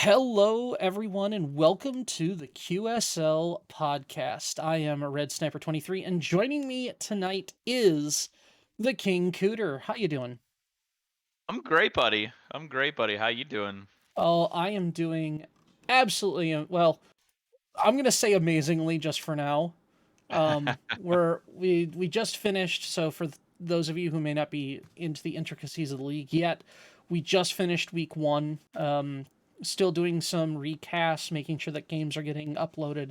Hello, everyone, and welcome to the QSL podcast. I am Redsniper 23, and joining me tonight is the King Cooter. How you doing? I'm great, buddy. I'm great, buddy. How you doing? Oh, I am doing absolutely well. I'm gonna say amazingly just for now. We just finished. So for those of you who may not be into the intricacies of the league yet, we just finished week one. Still doing some recasts, making sure that games are getting uploaded.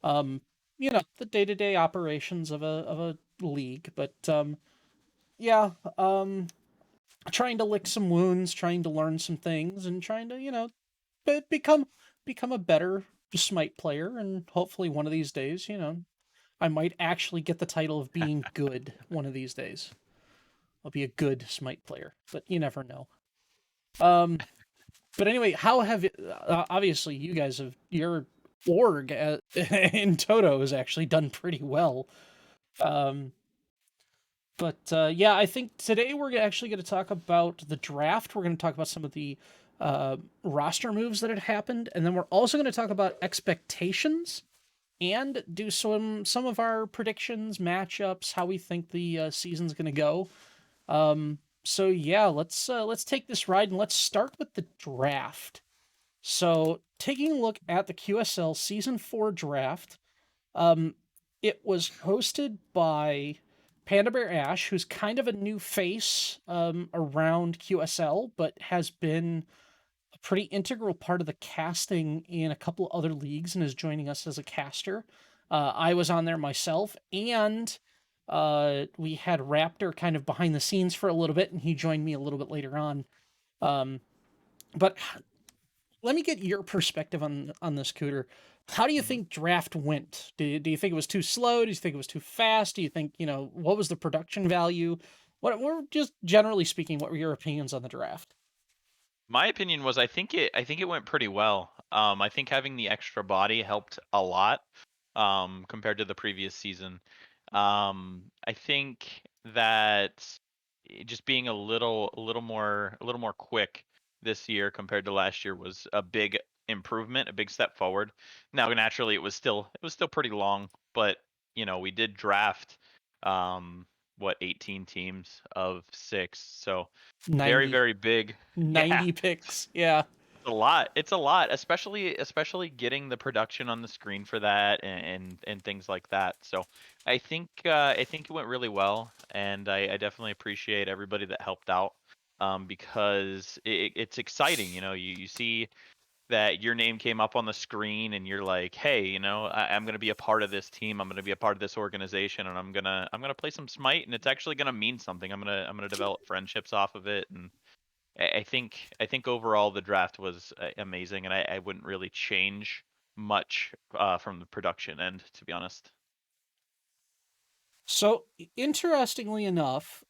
um, the day to day operations of a league. But yeah, trying to lick some wounds, trying to learn some things, and trying to become a better Smite player. And hopefully, one of these days, I might actually get the title of being good. One of these days, I'll be a good Smite player. But you never know. Um, but anyway, how have it, obviously you guys have your org in Toto has actually done pretty well. Um, But yeah, I think today we're actually going to talk about the draft. We're going to talk about some of the roster moves that had happened, and then we're also going to talk about expectations and do some of our predictions, matchups, how we think the season's going to go. So yeah, let's take this ride and let's start with the draft. So taking a look at the QSL Season 4 draft, um, it was hosted by Panda Bear Ash, who's kind of a new face around QSL, but has been a pretty integral part of the casting in a couple other leagues and is joining us as a caster. I was on there myself, and we had Raptor kind of behind the scenes for a little bit, and he joined me a little bit later on. Um, but let me get your perspective on this, Cooter. How do you Mhm. think draft went? Do you think it was too slow? Do you think it was too fast? Do you think, what was the production value? What we're just generally speaking, what were your opinions on the draft? My opinion was I think it went pretty well. I think having the extra body helped a lot compared to the previous season. I think that just being a little more quick this year compared to last year was a big improvement, a big step forward. Now, naturally, it was still pretty long, but we did draft um, 18 teams of six, so very, 90, very big. Yeah, 90 picks. Yeah. it's a lot. It's a lot, especially getting the production on the screen for that and things like that. So I think it went really well, and I definitely appreciate everybody that helped out because it's exciting. You see that your name came up on the screen and you're like, hey, I'm gonna be a part of this team. I'm gonna be a part of this organization, and I'm gonna play some Smite, and it's actually gonna mean something. I'm gonna develop friendships off of it, and I think overall the draft was amazing, and I wouldn't really change much from the production end, to be honest. So interestingly enough,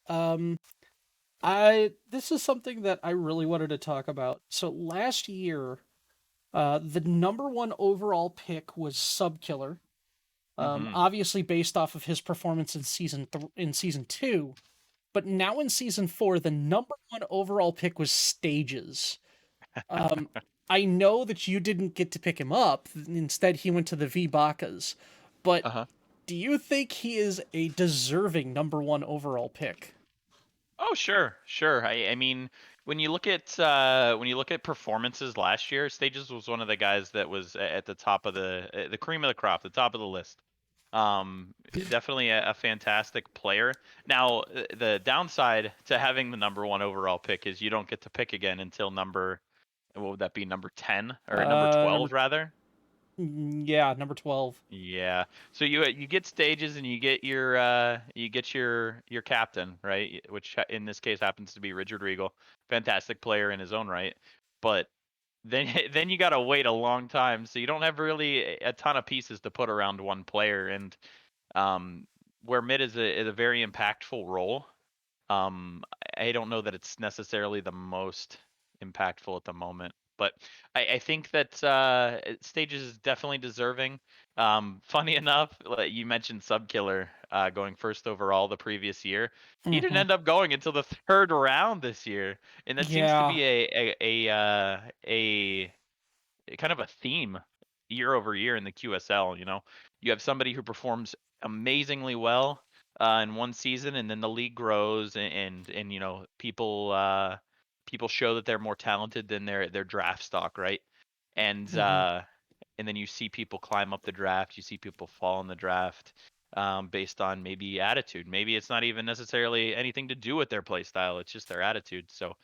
I this is something that I really wanted to talk about. So last year, the number one overall pick was Subkiller. Hmm. Obviously based off of his performance in in season two. But now in season four, the number one overall pick was Stages. Um, I know that you didn't get to pick him up. Instead, he went to the V Bakas. But Uh-huh. do you think he is a deserving number one overall pick? Oh, sure, sure. I mean, when you look at performances last year, Stages was one of the guys that was at the top of the cream of the crop, the top of the list. Definitely a fantastic player. Now, the downside to having the number one overall pick is you don't get to pick again until what would that be, number 10 or number Number 12 rather? yeah, number 12. Yeah. So you get Stages, and you get your captain, right? Which in this case happens to be Richard Regal, fantastic player in his own right. But then then you got to wait a long time, so you don't have really a ton of pieces to put around one player, and um where mid is a very impactful role. I don't know that it's necessarily the most impactful at the moment, but I think that Stages is definitely deserving. Funny enough, like you mentioned Subkiller going first overall the previous year. He didn't Hmm. end up going until the third round this year, and that seems to Yeah. be a kind of a theme year over year in the QSL. You know, you have somebody who performs amazingly well in one season, and then the league grows, and you know, people show that they're more talented than their draft stock, right? And Hmm. then you see people climb up the draft, you see people fall in the draft based on maybe attitude. Maybe it's not even necessarily anything to do with their play style; it's just their attitude. So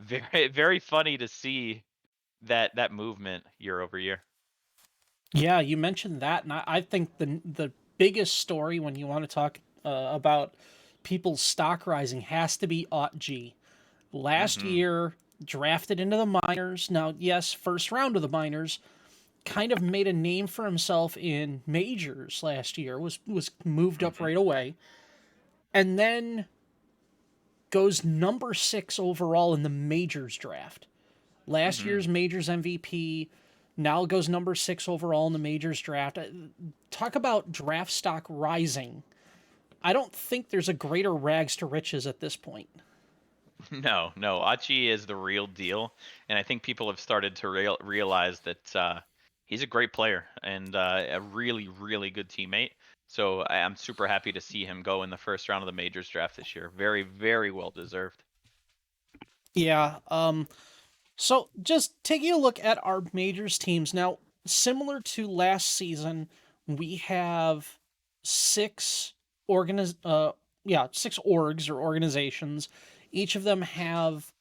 very very funny to see that movement year over year. Yeah, you mentioned that, and I think the biggest story when you want to talk about people's stock rising has to be Aught G. Last Hmm. year, drafted into the minors. Now, yes, first round of the minors, kind of made a name for himself in majors last year. Was moved up Hmm. right away, and then goes number 6 overall in the majors draft. Last Hmm. year's majors MVP, now goes number 6 overall in the majors draft. Talk about draft stock rising. I don't think there's a greater rags to riches at this point. No, no, Achi is the real deal, and I think people have started to realize that he's a great player and a really, really good teammate. So I'm super happy to see him go in the first round of the majors draft this year. Very, very well deserved. Yeah, so just taking a look at our majors teams now, similar to last season, we have six organiz yeah, 6 orgs or organizations. Each of them have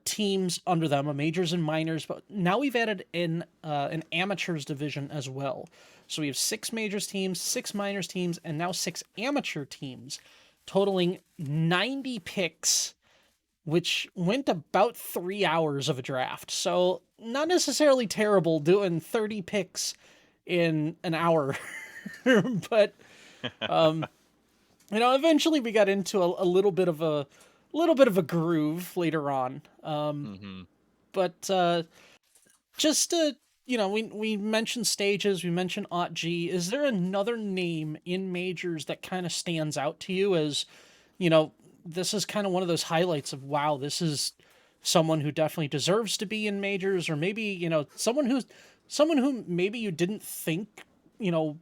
teams under them, a majors and minors, but now we've added in an amateurs division as well. So we have 6 majors teams, 6 minors teams, and now 6 amateur teams, totaling 90 picks, which went about 3 hours of a draft. So not necessarily terrible doing 30 picks in an hour, but eventually we got into a little bit of a groove later on. Hmm. But just we mentioned stages, we mentioned Aught G. Is there another name in majors that kind of stands out to you as, you know, this is kind of one of those highlights of, wow, this is someone who definitely deserves to be in majors, or maybe, someone who maybe you didn't think, you know,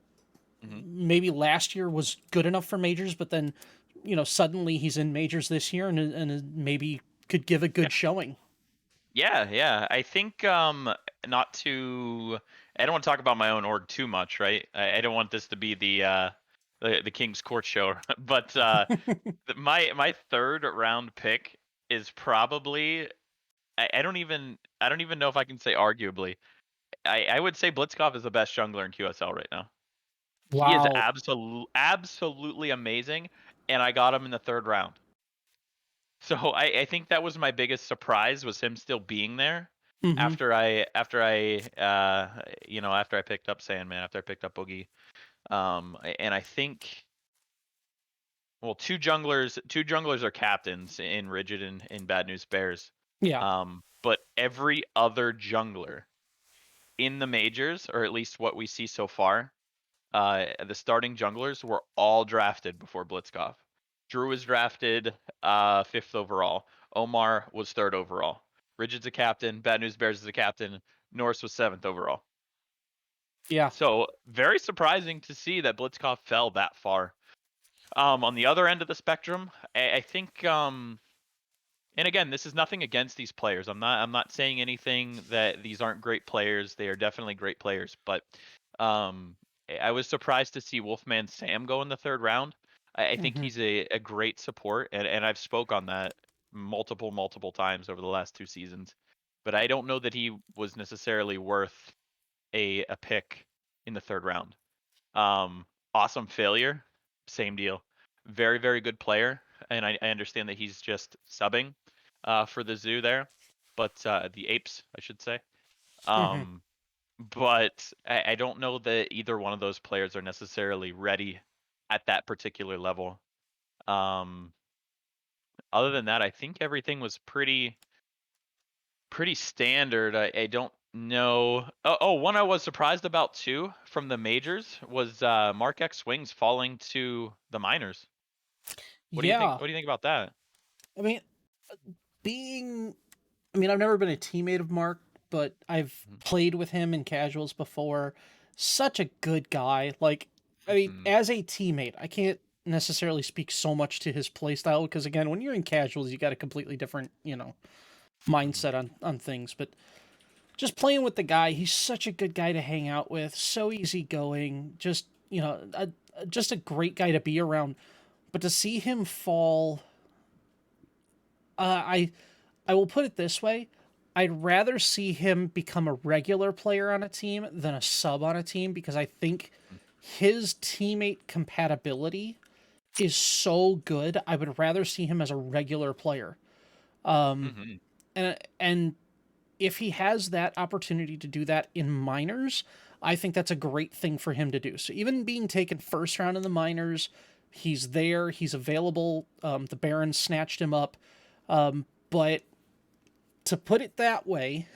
Hmm. maybe last year was good enough for majors, but then, suddenly he's in majors this year and maybe could give a Yeah, good showing. yeah, yeah. I think not to. I don't want to talk about my own org too much, right? I don't want this to be the King's Court show, but my third round pick is probably I don't even know if I can say arguably. I would say Blitzkov is the best jungler in QSL right now. He is Wow. absolutely amazing, and I got him in the third round. So I think that was my biggest surprise was him still being there Hmm. after I picked up Sandman, after I picked up Boogie. And I think well, two junglers are captains in Rigid and in Bad News Bears. Yeah. But every other jungler in the majors, or at least what we see so far, the starting junglers were all drafted before Blitzkov. Drew was drafted fifth overall. Omar was third overall. Rigid's a captain. Bad News Bears is a captain. Norris was seventh overall. Yeah. So very surprising to see that Blitzkov fell that far. On the other end of the spectrum, I think and again, this is nothing against these players. I'm not saying anything that these aren't great players. They are definitely great players, but um I was surprised to see Wolfman Sam go in the third round. I think Hmm. he's a great support, and I've spoke on that multiple times over the last 2 seasons. But I don't know that he was necessarily worth a pick in the third round. Awesome failure, same deal. Very, very good player, and I understand that he's just subbing for the zoo there, but the apes, I should say. Hmm. Um, but I don't know that either one of those players are necessarily ready at that particular level. Um, Other than that, I think everything was pretty standard. I don't know. One I was surprised about too from the majors was Mark X Wings falling to the minors. What do you think? Yeah. What do you think about that? I mean, being, I've never been a teammate of Mark, but I've Mhm. played with him in casuals before. Such a good guy. Like, I mean, Mhm. as a teammate, I can't necessarily speak so much to his playstyle because again, when you're in casuals, you got a completely different, Mhm. mindset on things. But just playing with the guy, he's such a good guy to hang out with, so easygoing, just just a great guy to be around. But to see him fall, I will put it this way: I'd rather see him become a regular player on a team than a sub on a team because I think his teammate compatibility is so good. I would rather see him as a regular player. Mhm. And if he has that opportunity to do that in minors, I think that's a great thing for him to do. So even being taken first round in the minors, he's there, he's available. The Barons snatched him up, but to put it that way,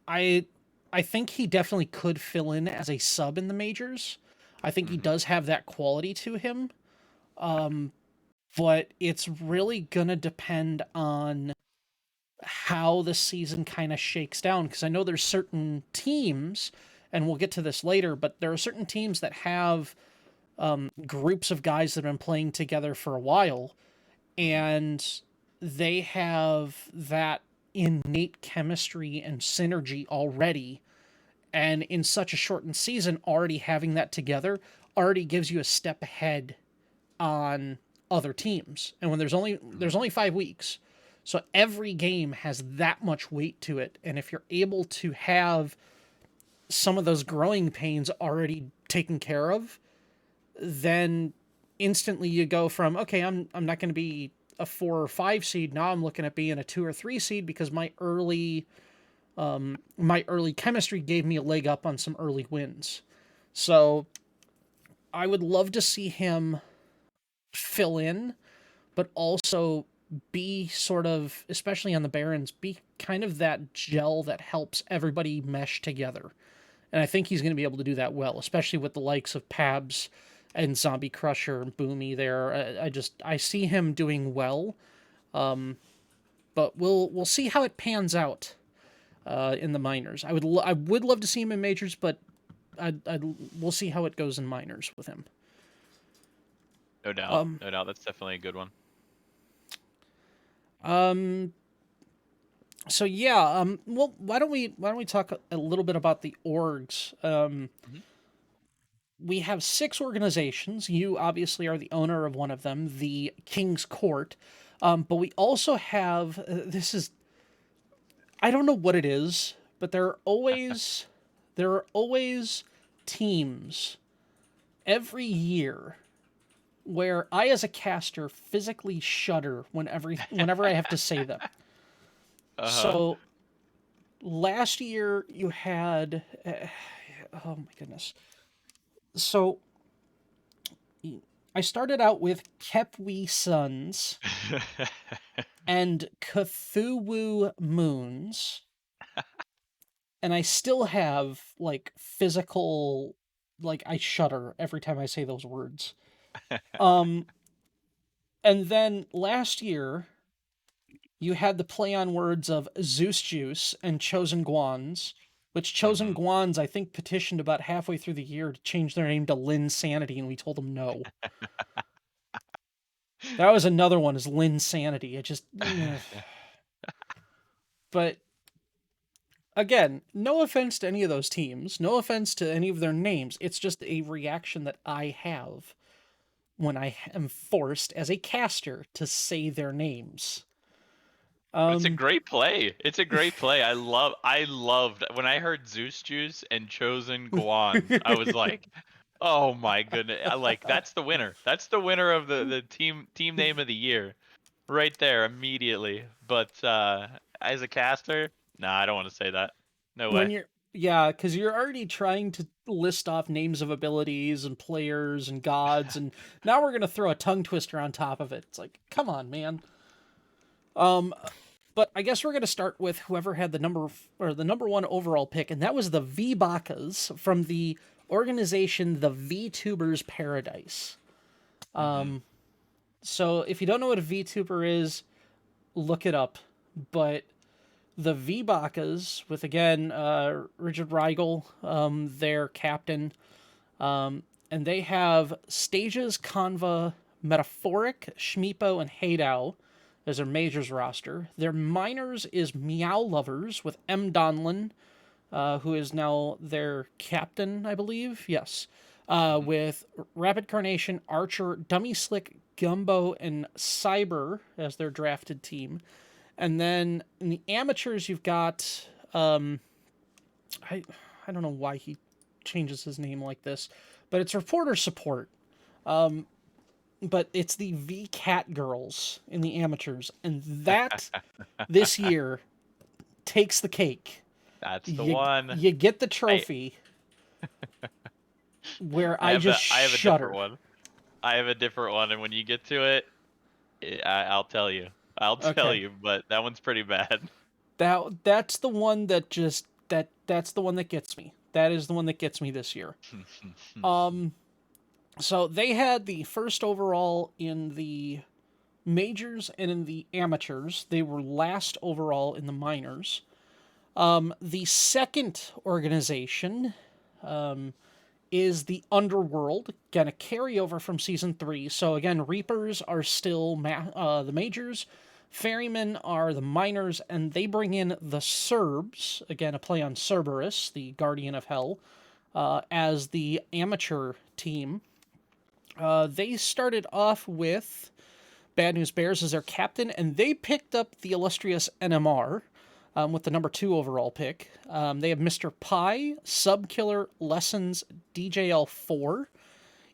I I think he definitely could fill in as a sub in the majors. I think he Mhm. does have that quality to him, but it's really gonna depend on how the season kind of shakes down because I know there's certain teams, and we'll get to this later, but there are certain teams that have groups of guys that have been playing together for a while, Mhm. and they have that innate chemistry and synergy already. And in such a shortened season, already having that together already gives you a step ahead on other teams. And when there's Mhm. only 5 weeks, so every game has that much weight to it. And if you're able to have some of those growing pains already taken care of, then instantly you go from okay, I'm not going to be a 4 or 5 seed. Now I'm looking at being a 2 or 3 seed because my early chemistry gave me a leg up on some early wins. So I would love to see him fill in, but also be sort of, especially on the Barons, be kind of that gel that helps everybody mesh together. And I think he's going to be able to do that well, especially with the likes of Pabs and Zombie Crusher and Boomy there. I see him doing well, but we'll see how it pans out in the minors. I would love to see him in majors, but we'll see how it goes in minors with him. No doubt. Um, No doubt. That's definitely a good one. um, so yeah, well, why don't we talk a little bit about the orgs? Mhm. We have 6 organizations. You obviously are the owner of one of them, the King's Court. But we also have this is I don't know what it is, but there are always teams every year where I, as a caster, physically shudder whenever I have to say them. Uh-huh. So last year you had, oh my goodness. So I started out with Kepwi Suns and Cthulhu Moons, and I still have like physical, like I shudder every time I say those words. Um, and then last year you had the play on words of Zeus Juice and Chosen Guans, which Chosen Mhm. Guans I think petitioned about halfway through the year to change their name to Lin Sanity, and we told them no. That was another one is Lin Sanity. It just, but again, no offense to any of those teams, no offense to any of their names. It's just a reaction that I have when I am forced as a caster to say their names. But it's a Um, great play. It's a great play. I loved when I heard Zeus Juice and Chosen Guans. I was like, "Oh my goodness." That's the winner. That's the winner of the team name of the year right there immediately. But as a caster, nah, I don't want to say that. No when way. you're yeah, because you're already trying to list off names of abilities and players and gods, and now we're gonna throw a tongue twister on top of it. It's like, come on, man. Um, but I guess we're gonna start with whoever had the number one overall pick, and that was the V Bakas from the organization the VTubers Paradise. Mhm. So if you don't know what a VTuber is, look it up. but the V-Bakas, with again Richard Reigel, their captain, and they have Stages, Conva, Metaphoric, Shmeepo, and Haydao as their majors roster. Their minors is Meow Lovers with M. Donlin, who is now their captain, I believe. Yes. Mhm. With Rapid Carnation, Archer, Dummy Slick, Gumbo, and Cyber as their drafted team. And then in the amateurs, you've got I I don't know why he changes his name like this, but it's reporter support. But it's the V Cat Girls in the amateurs, and that this year takes the cake. That's the You one. you get the I trophy where I I have just a different shudder. one. I have a different one, and when you get to it, I'll tell you. I'll tell Okay, you, but that one's pretty bad. that's the one that just that's the one that gets me. That is the one that gets me this year. Um, so they had the first overall in the majors and in the amateurs. They were last overall in the minors. The second organization is the Underworld, again a carryover from season 3. So again, Reapers are still the majors, Ferrymen are the minors, and they bring in the Serbs, again a play on Cerberus, the Guardian of Hell, as the amateur team. They started off with Bad News Bears as their captain, and they picked up the illustrious NMR with the number 2 overall pick. They have Mr. Pie, Subkiller, Lessons, DJL4.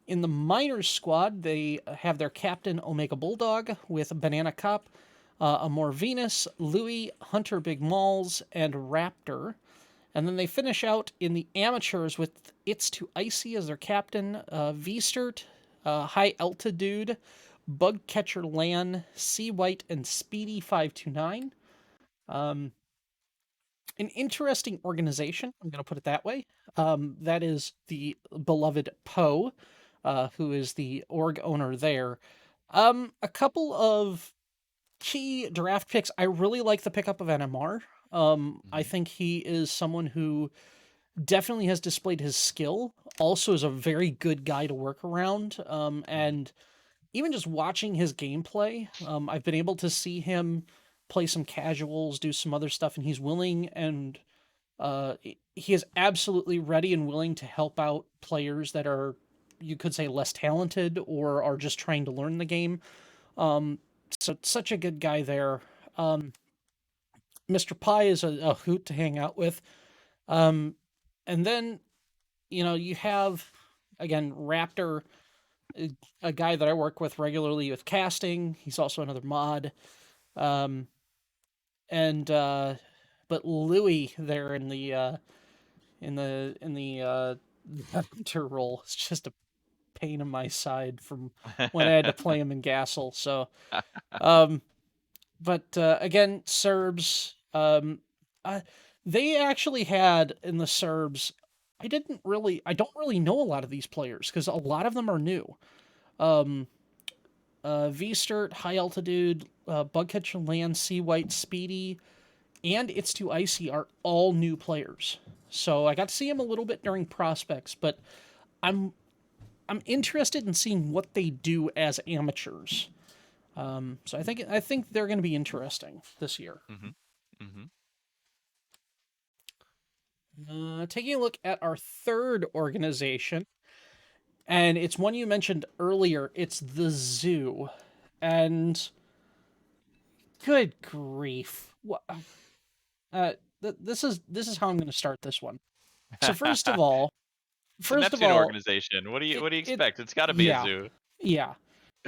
In the minors squad, they have their captain Omega Bulldog with Banana Cop, Amor Venus, Louis, Hunter Big Malls, and Raptor. And then they finish out in the amateurs with It's Too Icy as their captain, V-Sturt, High Altitude, Bug Catcher Lan, Sea White, and Speedy 529. An interesting organization, I'm going to put it that way. That is the beloved Poe, who is the org owner there. A couple of key draft picks. I really like the pickup of NMR. I Mhm. think he is someone who definitely has displayed his skill. Also, is a very good guy to work around. Mhm. And even just watching his gameplay, I've been able to see him play some casuals, do some other stuff, and he's willing and he is absolutely ready and willing to help out players that are, you could say, less talented or are just trying to learn the game. So such a good guy there. Mr. Pie is a hoot to hang out with. Um, and then you have again Raptor, a guy that I work with regularly with casting. He's also another mod. Um, and but Louis there in the hunter role is just a pain in my side from when I had to play him in Gassel. So, um, but again, Serbs, uh, they actually had in the Serbs. I don't really know a lot of these players because a lot of them are new. Um, V-Sturt, High Altitude, Bugcatcher Land, Sea White, Speedy, and It's Too Icy are all new players. So I got to see them a little bit during prospects, but I'm I'm interested in seeing what they do as amateurs. So I think they're going to be interesting this year. Mhm. Mhm. Taking a look at our third organization, and it's one you mentioned earlier. It's the zoo, and good grief, what? This is how I'm going to start this one. So first of all, It's a Neptune organization. What do you it expect? It's got to be a yeah, zoo. yeah.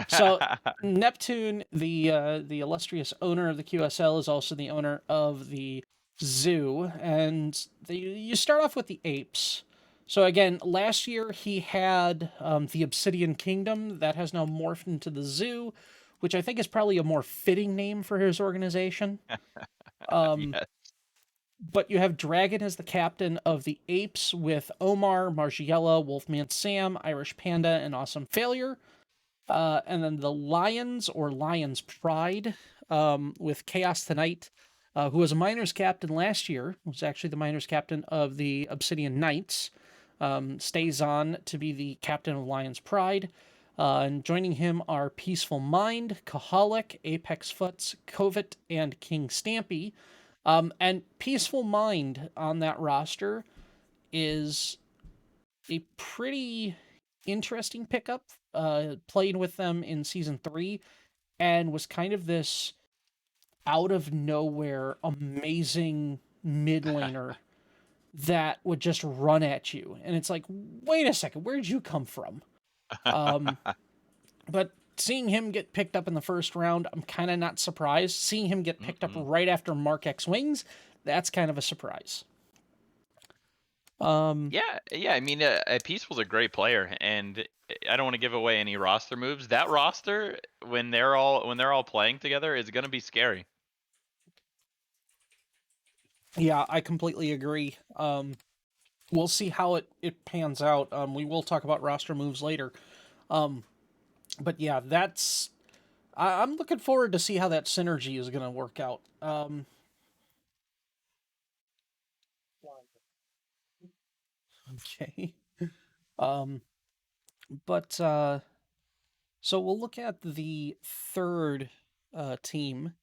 So Neptune, the illustrious owner of the QSL, is also the owner of the zoo, and you start off with the apes. So again, last year he had the Obsidian Kingdom that has now morphed into the zoo, which I think is probably a more fitting name for his organization. Yes. But you have Dragon as the captain of the apes with Omar, Margiela, Wolfman Sam, Irish Panda, and Awesome Failure. And then the Lions or Lions Pride. with Chaos Tonight, who was a minors captain last year, was actually the minors captain of the Obsidian Knights, stays on to be the captain of Lion's Pride. And joining him are Peaceful Mind, Kaholic, Apex Foots, Covet, and King Stampy. And Peaceful Mind on that roster is a pretty interesting pickup. Played with them in season 3 and was kind of this out of nowhere amazing mid laner that would just run at you. And it's like, wait a second, where'd you come from? Um, but seeing him get picked up in the first round, I'm kind of not surprised. Seeing him get picked up right after Mark X Wings, that's kind of a surprise. Yeah. I mean, Peaceful's a great player, and I don't want to give away any roster moves. That roster, when they're all playing together, is gonna be scary. Yeah, I completely agree. We'll see how it pans out. We will talk about roster moves later. But yeah, I'm looking forward to see how that synergy is going to work out. Okay. Um, but so we'll look at the third team,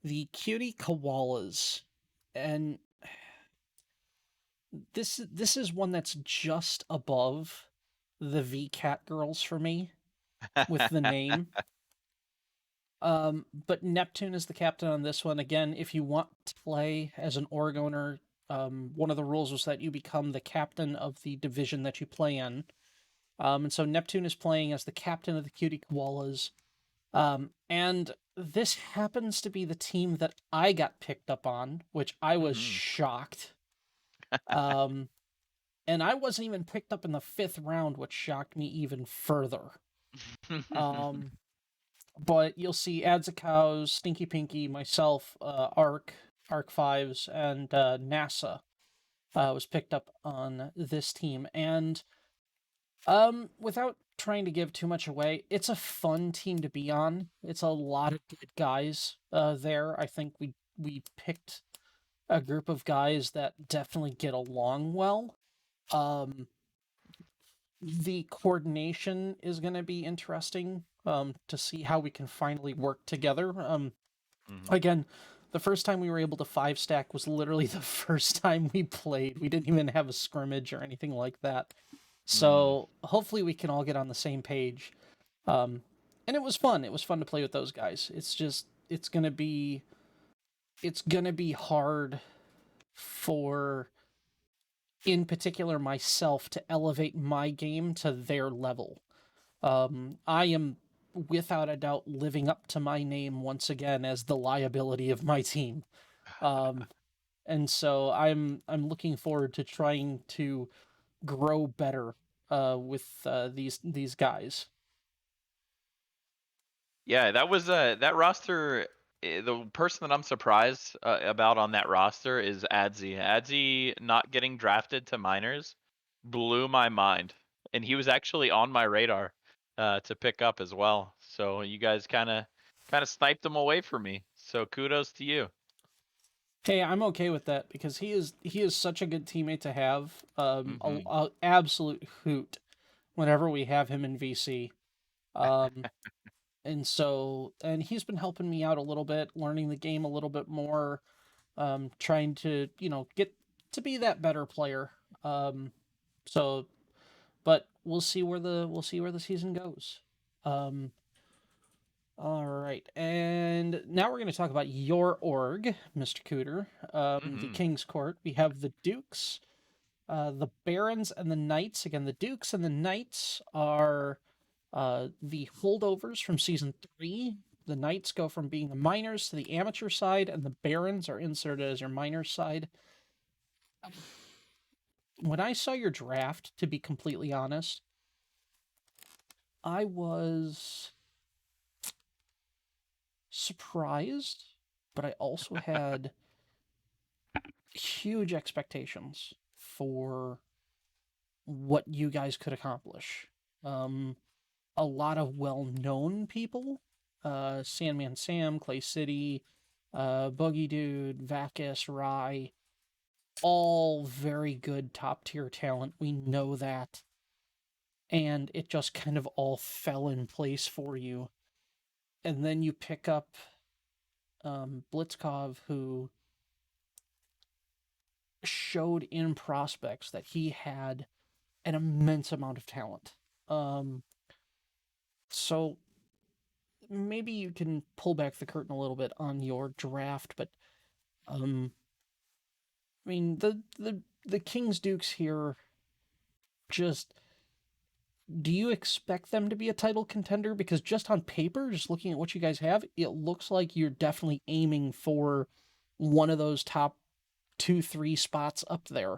the Cutie Koalas, and this is one that's just above the V Cat Girls for me with the name. But Neptune is the captain on this one. Again, if you want to play as an org owner, one of the rules was that you become the captain of the division that you play in. And so Neptune is playing as the captain of the Cutie Koalas. And this happens to be the team that I got picked up on, which I was shocked. Um, and I wasn't even picked up in the 5th round, which shocked me even further. But you'll see Adzakow's, Stinky Pinky, myself, Arc Fives, and NASA was picked up on this team. And without trying to give too much away, it's a fun team to be on. It's a lot of good guys there. I think we picked a group of guys that definitely get along well. Um, the coordination is going to be interesting to see how we can finally work together. Again, the first time we were able to 5-stack was literally the first time we played. We didn't even have a scrimmage or anything like that. So hopefully we can all get on the same page. And it was fun. It was fun to play with those guys. It's gonna be hard for, in particular, myself to elevate my game to their level. I am without a doubt living up to my name once again as the liability of my team. And so I'm looking forward to trying to grow better with these guys. Yeah, that was that roster. The person that I'm surprised about on that roster is Adzi. Adzi not getting drafted to minors blew my mind, and he was actually on my radar to pick up as well. So you guys kind of sniped him away from me. So kudos to you. Hey, I'm okay with that because he is such a good teammate to have. Hmm. A absolute hoot whenever we have him in VC. Um, and he's been helping me out a little bit, learning the game a little bit more, trying to get to be that better player. So, but we'll see where the season goes. Um, all right, and now we're going to talk about your org, Mr. Cooter, the Hmm. King's Court. We have the Dukes, the Barons, and the Knights. Again, the Dukes and the Knights are the holdovers from season 3. The Knights go from being the minors to the amateur side, and the Barons are inserted as your minors side. When I saw your draft, to be completely honest, I was surprised, but I also had huge expectations for what you guys could accomplish. A lot of well-known people, Sandman Sam, Clay City, Boogie Dude, Vacus, Rye, all very good top tier talent. We know that. And it just kind of all fell in place for you. And then you pick up Blitzkov, who showed in prospects that he had an immense amount of talent. So maybe you can pull back the curtain a little bit on your draft, but I mean the Kings Dukes here, just, do you expect them to be a title contender? Because just on paper, just looking at what you guys have, it looks like you're definitely aiming for one of those top 2-3 spots up there.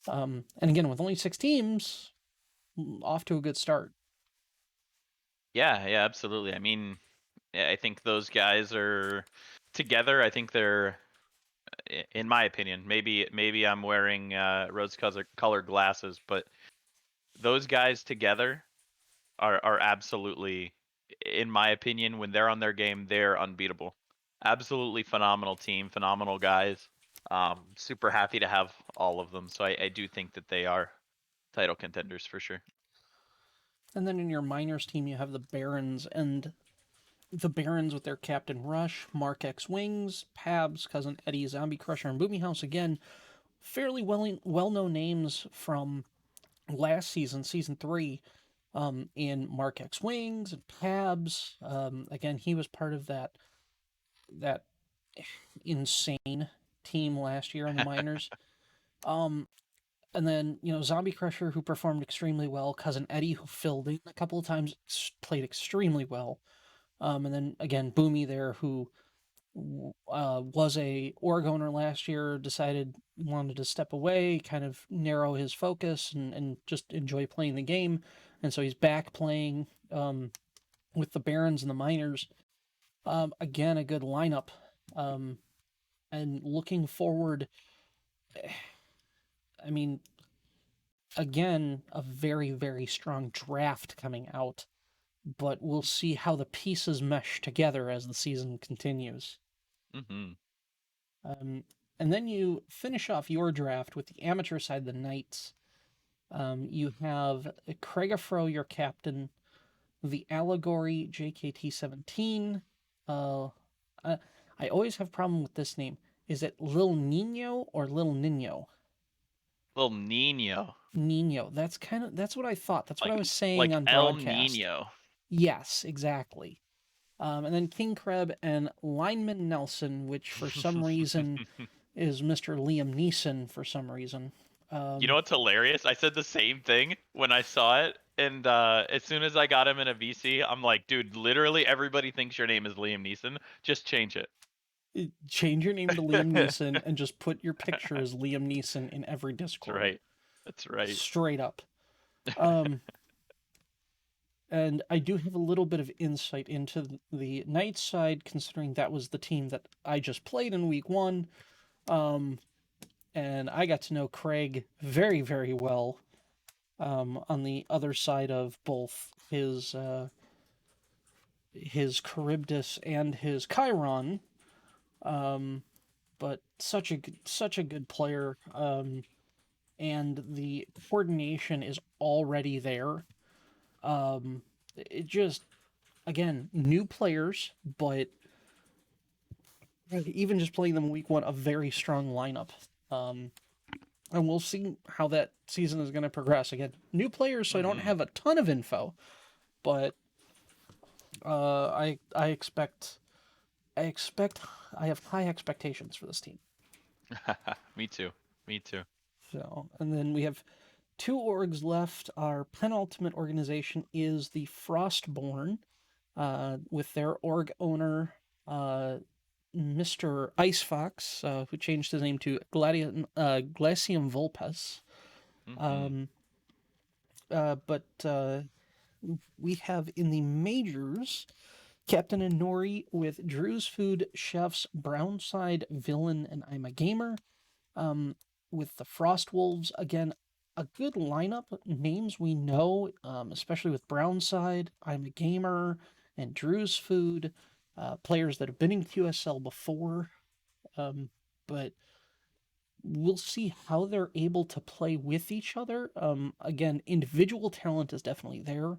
And again, with only 6 teams, off to a good start. Yeah, absolutely. I mean, I think those guys are together. I think they're, in my opinion, maybe I'm wearing rose-colored glasses, but those guys together are absolutely, in my opinion, when they're on their game, they're unbeatable. Absolutely phenomenal team, phenomenal guys. Super happy to have all of them. So I do think that they are title contenders for sure. And then in your minors team, you have the Barons, and the Barons with their Captain Rush, Mark X Wings, Pabs, Cousin Eddie, Zombie Crusher, and Boomy House. Again, fairly well known names from last season, season 3, in Mark X Wings and Pabs. Again, he was part of that insane team last year in the minors. And then, Zombie Crusher, who performed extremely well, Cousin Eddie, who filled in a couple of times, played extremely well. And then again, Boomy there, who was a org owner last year, decided wanted to step away, kind of narrow his focus, and just enjoy playing the game. And so he's back playing with the Barons and the Miners. Again, a good lineup. And looking forward, I mean, again, a very, very strong draft coming out, but we'll see how the pieces mesh together as the season continues. Mm-hmm. And then you finish off your draft with the amateur side, the Knights. You have Craig Afro, your captain, the Allegory JKT17. I always have a problem with this name. Is it Lil Nino or Lil Nino? Little Nino. Nino. That's what I thought. That's what I Like was saying like on El broadcast. Nino. Yes, exactly. And then King Kreb and Lineman Nelson, which for some reason is Mr. Liam Neeson for some reason. You know what's hilarious? I said the same thing when I saw it, and as soon as I got him in a VC, I'm like, dude, literally everybody thinks your name is Liam Neeson. Just change it. Change your name to Liam Neeson and just put your picture as Liam Neeson in every That's Discord. right. That's right. Straight up. Um, and I do have a little bit of insight into the Knights side, considering that was the team that I just played in week 1. And I got to know Craig very, very well, on the other side of both his Charybdis and his Chiron. But such a good player, and the coordination is already there. It just, again, new players, but even just playing them week 1, a very strong lineup. And we'll see how that season is going to progress. Again, new players, so I don't have a ton of info, but I expect I have high expectations for this team. Me too. Me too. So, and then we have 2 orgs left. Our penultimate organization is the Frostborn, with their org owner, Mr. Ice Fox, who changed his name to Glacium Vulpes. Mm-hmm. But we have in the majors Captain and Nori with Drew's Food, Chefs, Brownside, Villain, and I'm a Gamer. With the Frost Wolves, again, a good lineup. Names we know, especially with Brownside, I'm a Gamer, and Drew's Food, players that have been in QSL before. But we'll see how they're able to play with each other. Again, individual talent is definitely there,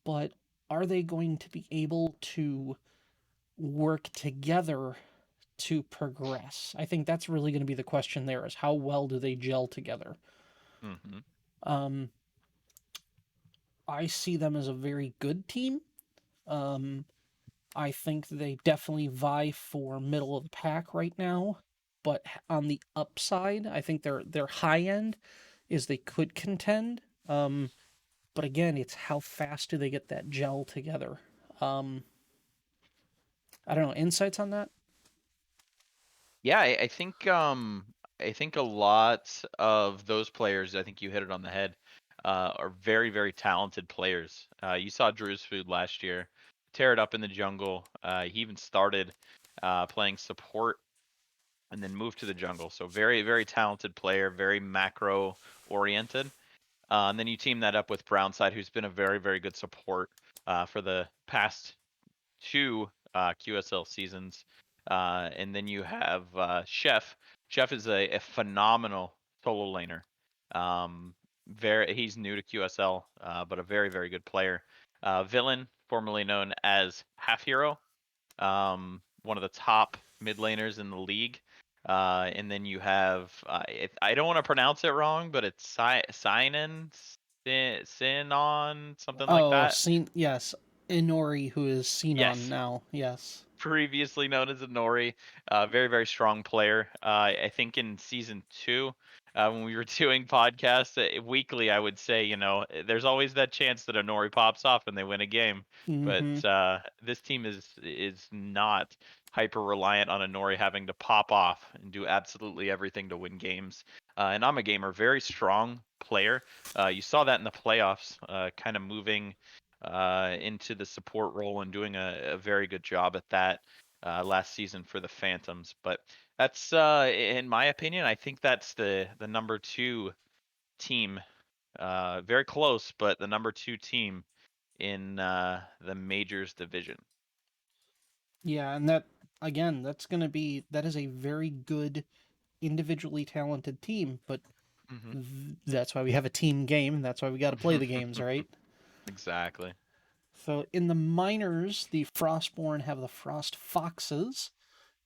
but are they going to be able to work together to progress? I think that's really going to be the question there, is how well do they gel together? Mm-hmm. Um, I see them as a very good team. Um, I think they definitely vie for middle of the pack right now. But on the upside, I think their high end is they could contend. But again, it's how fast do they get that gel together? Um, I don't know. Insights on that? Yeah, I think a lot of those players, I think you hit it on the head, are very, very talented players. You saw Drew's Food last year, tear it up in the jungle. He even started playing support and then moved to the jungle. So very, very talented player, very macro oriented. And then you team that up with Brownside, who's been a very, very good support for the past two QSL seasons. And then you have Chef. Chef is a phenomenal solo laner. He's new to QSL, but a very, very good player. Villain, formerly known as Half Hero, one of the top mid laners in the league. And then you have I don't want to pronounce it wrong, but it's Sinon, Sinon, something like Oh, that. seen yes, Inori, who is seen on Yes, now. Yes. previously known as Inori, very very strong player. I think in season two, when we were doing podcasts weekly, I would say there's always that chance that Inori pops off and they win a game, but Mm-hmm. this team is not hyper reliant on Inori having to pop off and do absolutely everything to win games. And I'm a gamer, very strong player. You saw that in the playoffs, kind of moving into the support role and doing a very good job at that last season for the Phantoms. But that's, in my opinion, I think that's the number two team. Very close, but the number two team in the majors division. Yeah, and that is a very good individually talented team, but Hmm. that's why we have a team game, and that's why we got to play the games, right? Exactly. So in the minors, the Frostborn have the Frost Foxes,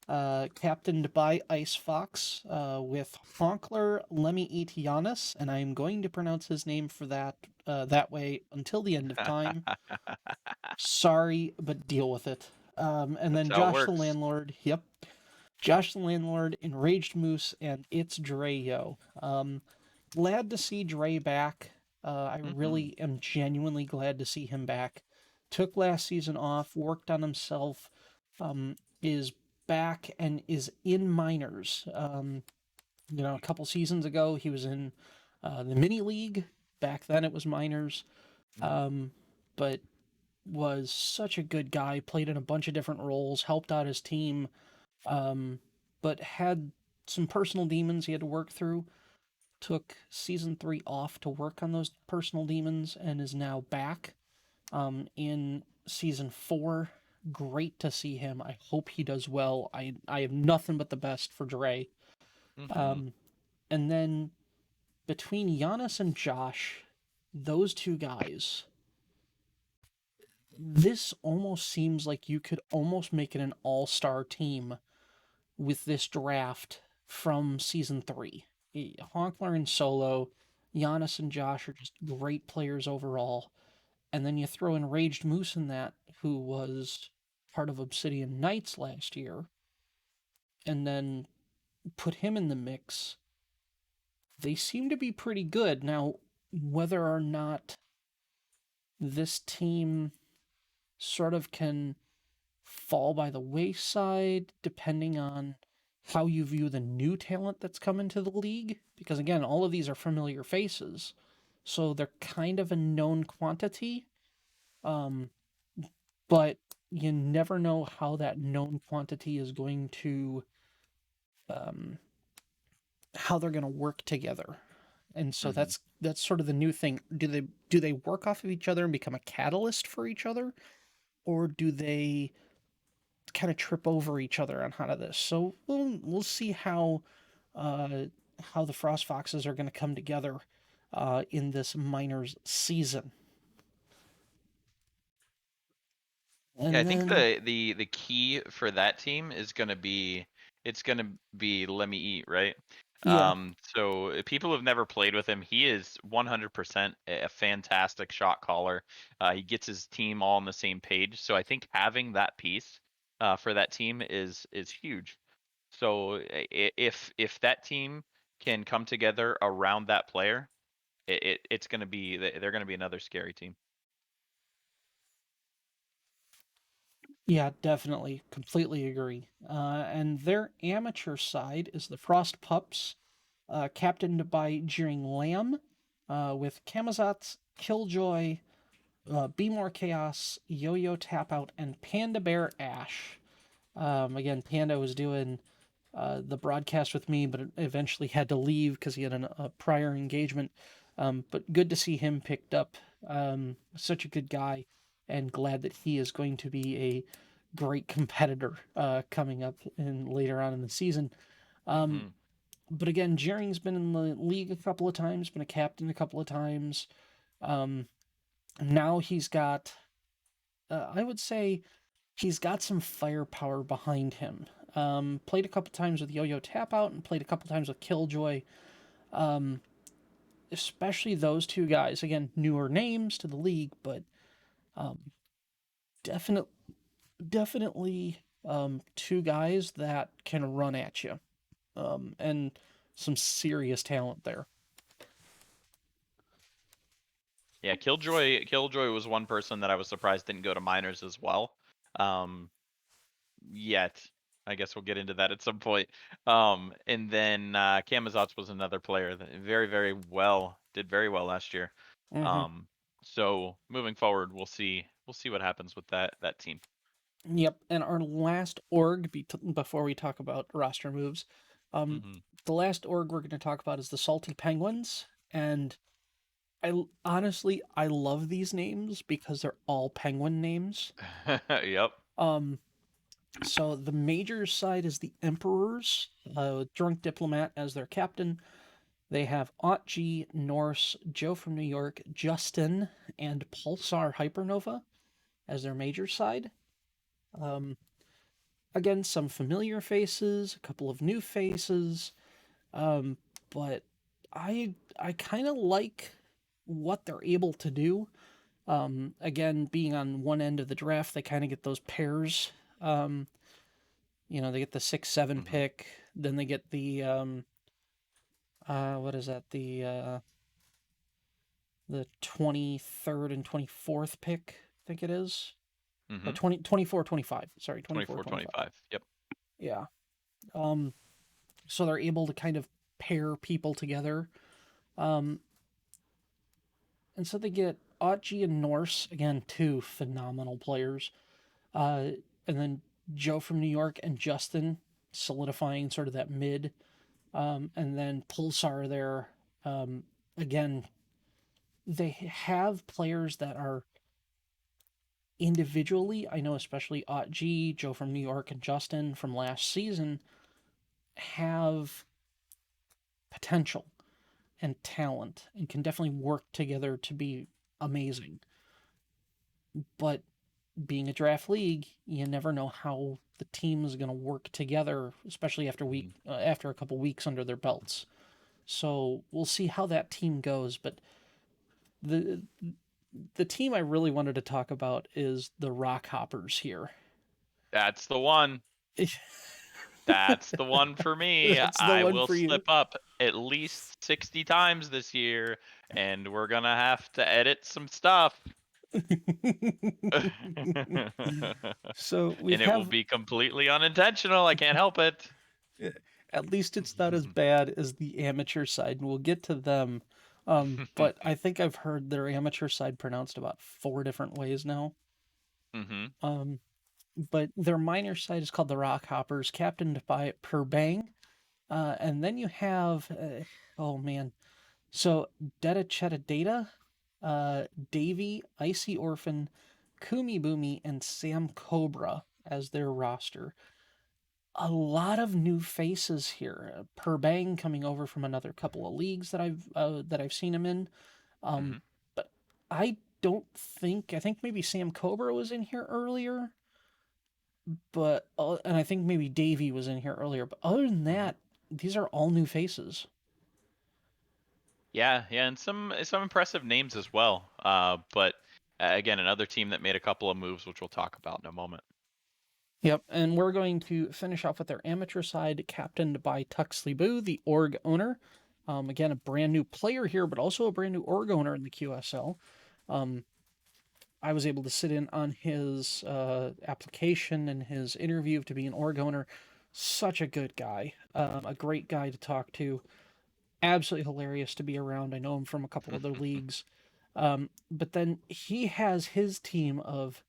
captained by Ice Fox, with Honkler Lemmy Eat Giannis, and I am going to pronounce his name for that way until the end of time. Sorry, but deal with it. And That's then how it Josh the works. Landlord, yep, Josh the Landlord, Enraged Moose, and It's Dreyo. Glad to see Dre back. I Hmm. really am genuinely glad to see him back. Took last season off, worked on himself, is back and is in minors. A couple seasons ago, he was in the mini league. Back then, it was minors. Um, but was such a good guy, played in a bunch of different roles, helped out his team, but had some personal demons he had to work through. Took season three off to work on those personal demons and is now back in season four. Great to see him. I hope he does well. I have nothing but the best for Dre. Hmm. Um, and then between Giannis and Josh, those two guys, this almost seems like you could almost make it an all-star team with this draft from season three. Honkler and Solo, Giannis and Josh are just great players overall. And then you throw in Raged Moose in that, who was part of Obsidian Knights last year, and then put him in the mix. They seem to be pretty good. Now, whether or not this team sort of can fall by the wayside depending on how you view the new talent that's come into the league. Because again, all of these are familiar faces. So they're kind of a known quantity. Um, but you never know how that known quantity is going to, um, how they're going to work together. And so Hmm. that's sort of the new thing. Do they work off of each other and become a catalyst for each other, or do they kind of trip over each other on how to this? So we'll see uh, how the Frost Foxes are going to come together in this minors season. Yeah, I And think then the key for that team is gonna be let me eat, right? yeah, So people who've never played with him, he is 100% a fantastic shot caller. He gets his team all on the same page. So I think having that piece for that team is huge. So if that team can come together around that player, it's gonna be they're gonna be another scary team. yeah, definitely, completely agree. And their amateur side is the Frost Pups, captained by Jeering Lamb, with Camazotz, Killjoy, Be More Chaos, Yo Yo Tap Out, and Panda Bear Ash. Again, Panda was doing the broadcast with me, but eventually had to leave because he had a prior engagement. But good to see him picked up. Such a good guy, and glad that he is going to be a great competitor coming up in later on in the season. Um, Hmm. but again, Jering's been in the league a couple of times, been a captain a couple of times. Um, Now he's got, I would say, he's got some firepower behind him. Played a couple times with Yo-Yo Tap Out and played a couple times with Killjoy. Um, Especially those two guys. Again, newer names to the league, but um, definite, definitely two guys that can run at you. And some serious talent there. Yeah, Killjoy was one person that I was surprised didn't go to minors as well. Um, Yet. I guess we'll get into that at some point. And then Camazotz was another player that did very well last year. Mm-hmm. Um, so moving forward, we'll see what happens with that team. Yep. And our last org, before we talk about roster moves, um, Hmm. the last org we're going to talk about is the Salty Penguins. And honestly, I love these names because they're all penguin names. Yep. Um, so the major side is the Emperors, Drunk Diplomat as their captain. They have Aunt G, Norse, Joe from New York, Justin, and Pulsar Hypernova as their major side. Um, Again, some familiar faces, a couple of new faces, um, but I kind of like what they're able to do. Again, being on one end of the draft, they kind of get those pairs. Um, they get the 6-7 Hmm. pick, then they get the what is that? The 23rd and 24th pick, I think it is. Or Hmm. 24, 25. Sorry, 24, 24, 25. 25. Yep. Yeah. Um, so they're able to kind of pair people together. Um, and so they get Otji and Norse, again, two phenomenal players. Uh, and then Joe from New York and Justin solidifying sort of that mid. And then Pulsar there. Um, Again, they have players that are individually, I know especially Otji, Joe from New York, and Justin from last season have potential and talent and can definitely work together to be amazing. But being a draft league, you never know how the team is going to work together, especially Hmm. after a couple weeks under their belts. So we'll see how that team goes. But the the team I really wanted to talk about is the Rock Hoppers here. That's the one. That's the one for me. That's the I one will for you. slip up at least 60 times this year, and we're gonna have to edit some stuff. So we And it will have, be completely unintentional. I can't help it. at least it's not as bad as the amateur side, and we'll get to them. But I think I've heard their amateur side pronounced about four different ways now. Hmm. Um, but their minor side is called the Rock Hoppers, captained by Perbang. And then you have, oh man, so Data Cheta Data, Davy, Icy Orphan, Kumi Boomy, and Sam Cobra as their roster. A lot of new faces here. Perbang coming over from another couple of leagues that I've seen him in. Hmm. But I don't think I think maybe Sam Cobra was in here earlier, but and I think maybe Davey was in here earlier. But other than Hmm. that, these are all new faces. Yeah, yeah, and some impressive names as well. But again, another team that made a couple of moves, which we'll talk about in a moment. Yep, and we're going to finish off with their amateur side, captained by Tuxley Boo, the org owner. Again, a brand new player here, but also a brand new org owner in the QSL. Um, I was able to sit in on his application and his interview to be an org owner. Such a good guy, a great guy to talk to. Absolutely hilarious to be around. I know him from a couple other leagues. But then he has his team of,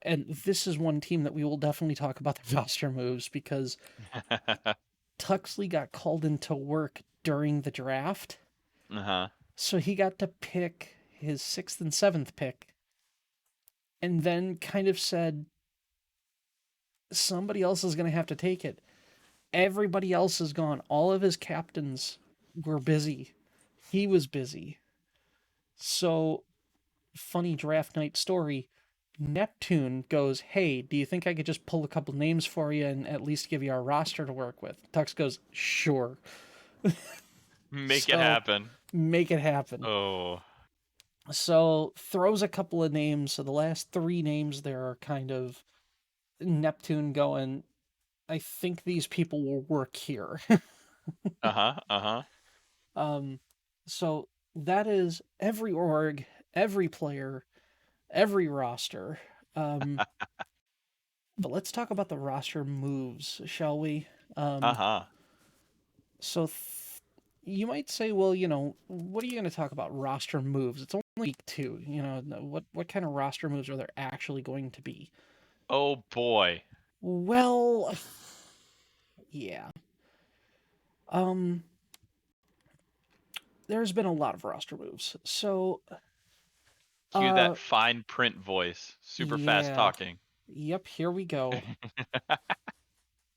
and this is one team that we will definitely talk about the roster moves because Tuxley got called into work during the draft. Uh-huh. So he got to pick his sixth and seventh pick and then kind of said, somebody else is going to have to take it. Everybody else is gone. All of his captains were busy. He was busy. So, funny draft night story. Neptune goes, "Hey, do you think I could just pull a couple names for you and at least give you our roster to work with?" Tux goes, "Sure." Make it So, happen. make it happen. Oh. So, throws a couple of names. So, the last three names there are kind of Neptune going, "I think these people will work here." Uh-huh. Uh-huh. Um, so that is every org, every player, every roster. Um, but let's talk about the roster moves, shall we? Um, Uh-huh. so you might say, well, what are you going to talk about roster moves? It's only week two. What kind of roster moves are there actually going to be? Oh boy. Well, yeah. Um, there's been a lot of roster moves. So, Cue uh, that fine print voice. Super fast yeah. talking. Yep, here we go.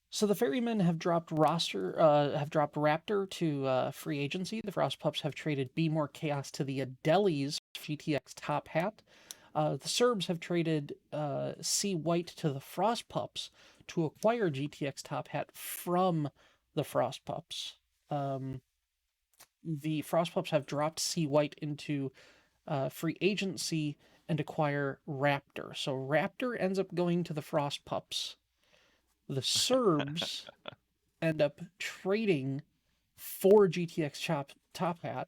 So the Ferrymen have dropped Raptor to free agency. The Frost Pups have traded Be More Chaos to the Adelis GTX Top Hat. The Serbs have traded C White to the Frost Pups to acquire GTX Top Hat from the Frost Pups. Um, the Frost Pups have dropped C White into free agency and acquire Raptor. So Raptor ends up going to the Frost Pups. The Serbs end up trading for Top Hat.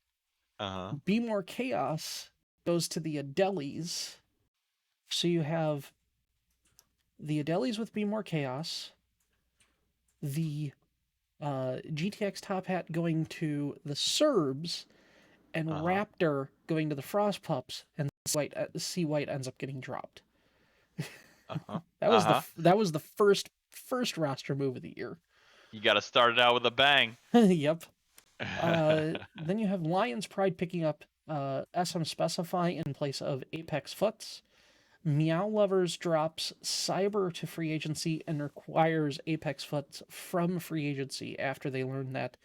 Uh-huh. Be More Chaos goes to the Adelis. So you have the Adelis with Be More Chaos, the GTX Top Hat going to the Serbs, and Uh-huh. Raptor going to the Frost Pups, and C White ends up getting dropped. Uh-huh. That was Uh-huh. the first roster move of the year. You gotta start it out with a bang. Yep. Then you have Lions Pride picking up SM Specify in place of Apex Foots. Meow Lovers drops Cyber to free agency and requires Apex Foots from free agency after they learned that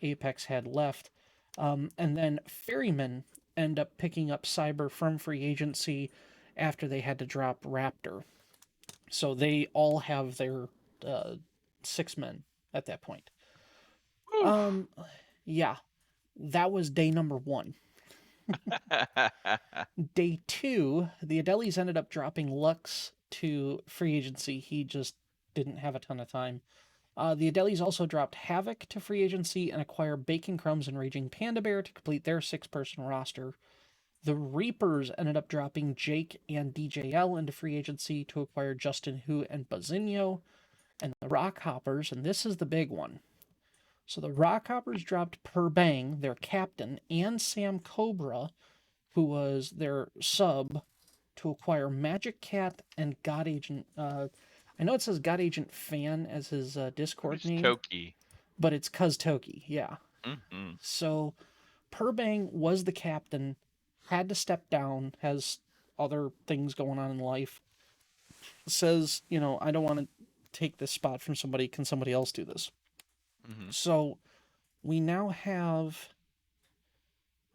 Apex had left. And then Ferrymen end up picking up Cyber from free agency after they had to drop Raptor. So they all have their uh, 6 men at that point. Oof. Um, yeah, that was day number one. Day two, the Adelis ended up dropping Lux to free agency. He just didn't have a ton of time. The Adelis also dropped Havoc to free agency and acquire Bacon Crumbs and Raging Panda Bear to complete their 6-person roster. The Reapers ended up dropping Jake and DJL into free agency to acquire Justin Hu and Bazinho. And the Rockhoppers, and this is the big one. So the Rockhoppers dropped Perbang, their captain, and Sam Cobra, who was their sub, to acquire Magic Cat and God Agent. I know it says God Agent Fan as his Discord Who's name, Toki? but it's Cuz Toki, yeah. Mm-hmm. So Perbang was the captain, had to step down, has other things going on in life, says, I don't want to take this spot from somebody. Can somebody else do this? Mm-hmm. So we now have.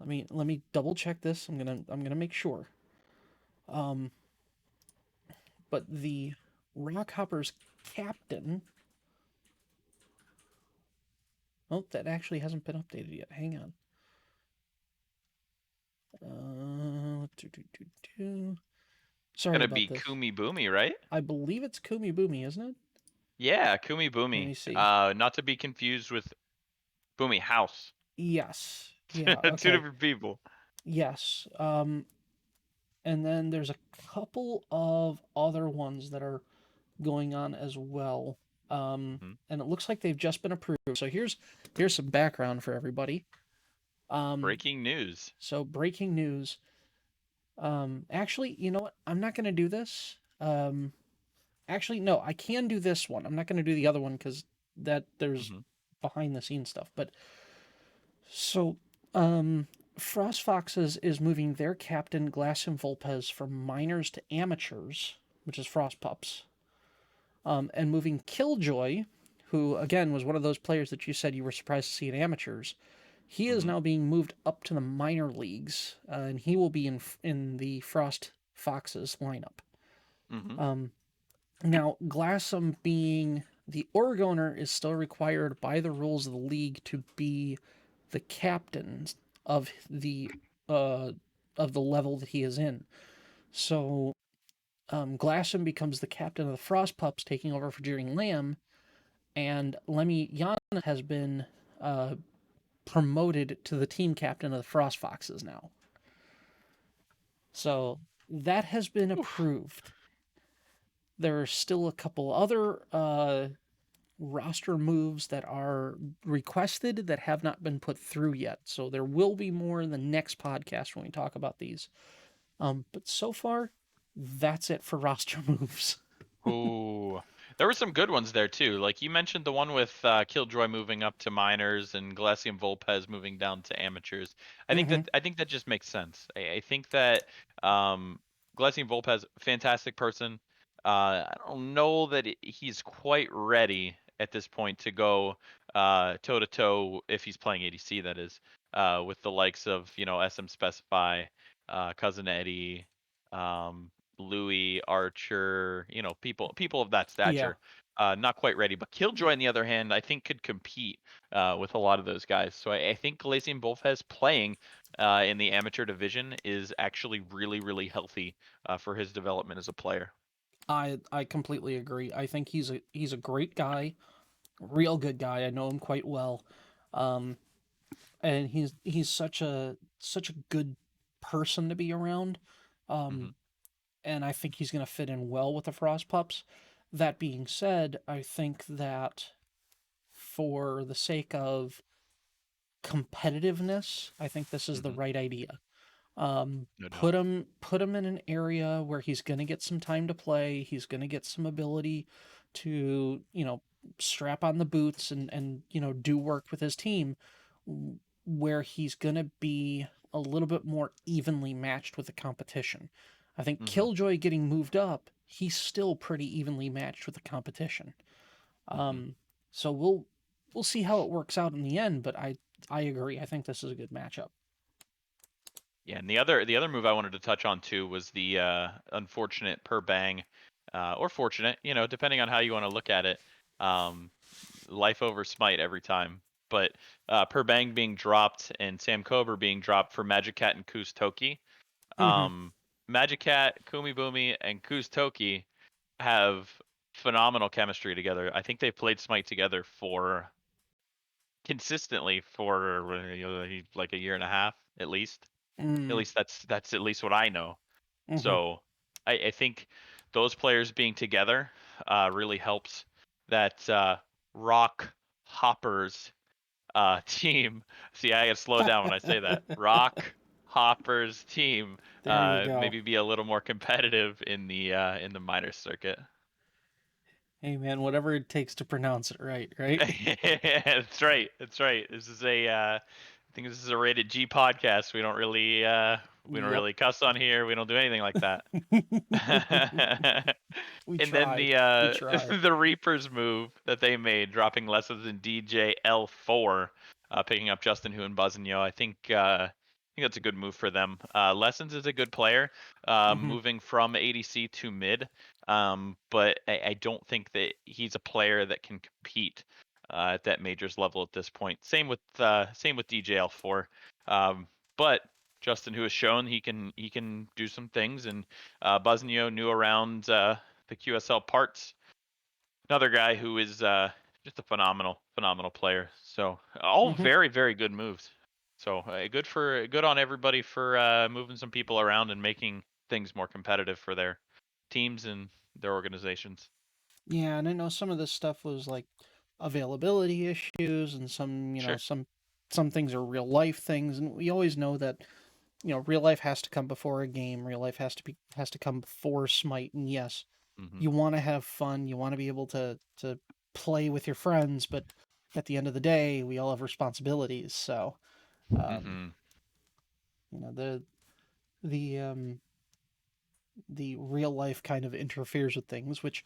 Let me double check this. I'm gonna make sure. Um, but the Rockhoppers captain. Oh, that actually hasn't been updated yet. Hang on. Do, do, do, do. Sorry Gonna about be this. Kumi Boomy, right? I believe it's Kumi Boomy, isn't it? Yeah, Kumi Let me Boomy. see. Not to be confused with Boomy House. Yes. Yeah. Two Okay. different people. Yes. And then there's a couple of other ones that are going on as well. Hmm. And it looks like they've just been approved. So here's some background for everybody. Breaking news. So breaking news. Actually, you know what? I'm not gonna do this. Actually, no, I can do this one. I'm not gonna do the other one because that there's Hmm. behind the scenes stuff. But so, um, Frost Foxes is moving their captain Glass and Volpez from minors to amateurs, which is Frost Pups, and moving Killjoy, who again was one of those players that you said you were surprised to see in amateurs. He is Hmm. now being moved up to the minor leagues, and he will be in the Frost Foxes lineup. Hmm. Um, Now, Glassum being the Oregoner is still required by the rules of the league to be the captain of the uh, of the level that he is in. So Glassum becomes the captain of the Frost Pups, taking over for Jeering Lamb, and Lemmy Yan has been uh, promoted to the team captain of the Frost Foxes now. So that has been Oof. approved. There are still a couple other roster moves that are requested that have not been put through yet. So there will be more in the next podcast when we talk about these. But so far, that's it for roster moves. Ooh. There were some good ones there too. Like you mentioned the one with Killjoy moving up to minors and Glacium Volpez moving down to amateurs. Mm-hmm. I think that just makes sense. I think that um Glacium Volpez, fantastic person. I don't know that he's quite ready at this point to go toe to toe if he's playing ADC, that is, with the likes of, SM Specify, Cousin Eddie, um Louis, Archer, people of that Yeah, stature. Not quite ready, but Killjoy, on the other hand, I think could compete with a lot of those guys. So I think Galatian Bolfez playing in the amateur division is actually really, really healthy for his development as a player. I completely agree. I think he's a great guy, real good guy. I know him quite well, um, and he's such a good person to be around. Hmm. Um, and I think he's going to fit in well with the Frost Pups. That being said, I think that for the sake of competitiveness, I think this is the Hmm. right idea. No doubt. Put him in an area where he's going to get some time to play. He's going to get some ability to strap on the boots and do work with his team, where he's going to be a little bit more evenly matched with the competition. I think Hmm. Killjoy getting moved up, he's still pretty evenly matched with the competition. Hmm. Um, so we'll see how it works out in the end, but I agree. I think this is a good matchup. Yeah, and the other move I wanted to touch on too was the unfortunate per bang, or fortunate, depending on how you want to look at it. Um, Life over smite every time. But per bang being dropped and Sam Cobra being dropped for Magic Cat and Kuz Toki. Hmm. Um, Magic Cat, Kumi Boomy, and Kuz Toki have phenomenal chemistry together. I think they've played Smite together for consistently for like a year and a half at least. At Mm, least that's at least what I know. hmm. So I think those players being together really helps that Rock Hoppers team. See, I gotta slow down when I say that. Rock Hoppers team There you go. maybe be a little more competitive in the minor circuit. Hey man, whatever it takes to pronounce it right, right? That's right. That's right. This is a think this is a rated G podcast. We don't Yep. really cuss on here. We don't do anything like that. We And then try. We try. the Reapers move that they made, dropping lessons in DJL4, picking up Justin Hu and Buzzanyo. I think that's a good move for them. Lessons is a good player, Hmm. moving from ADC to mid, but I don't think that he's a player that can compete at that majors level at this point. Same with DJL4, but Justin, who has shown he can do some things, and Buznio knew around the QSL parts. Another guy who is just a phenomenal player. So all Hmm. very very good moves. So good on everybody for moving some people around and making things more competitive for their teams and their organizations. Yeah, and I know some of this stuff was like availability issues, and some, Sure. some things are real life things, and we always know that real life has to come before a game. Real life has to come before Smite. And yes, Mhm. you want to have fun. You want to be able to play with your friends, but at the end of the day, we all have responsibilities. So, um, Mhm. the the um, the real life kind of interferes with things. Which,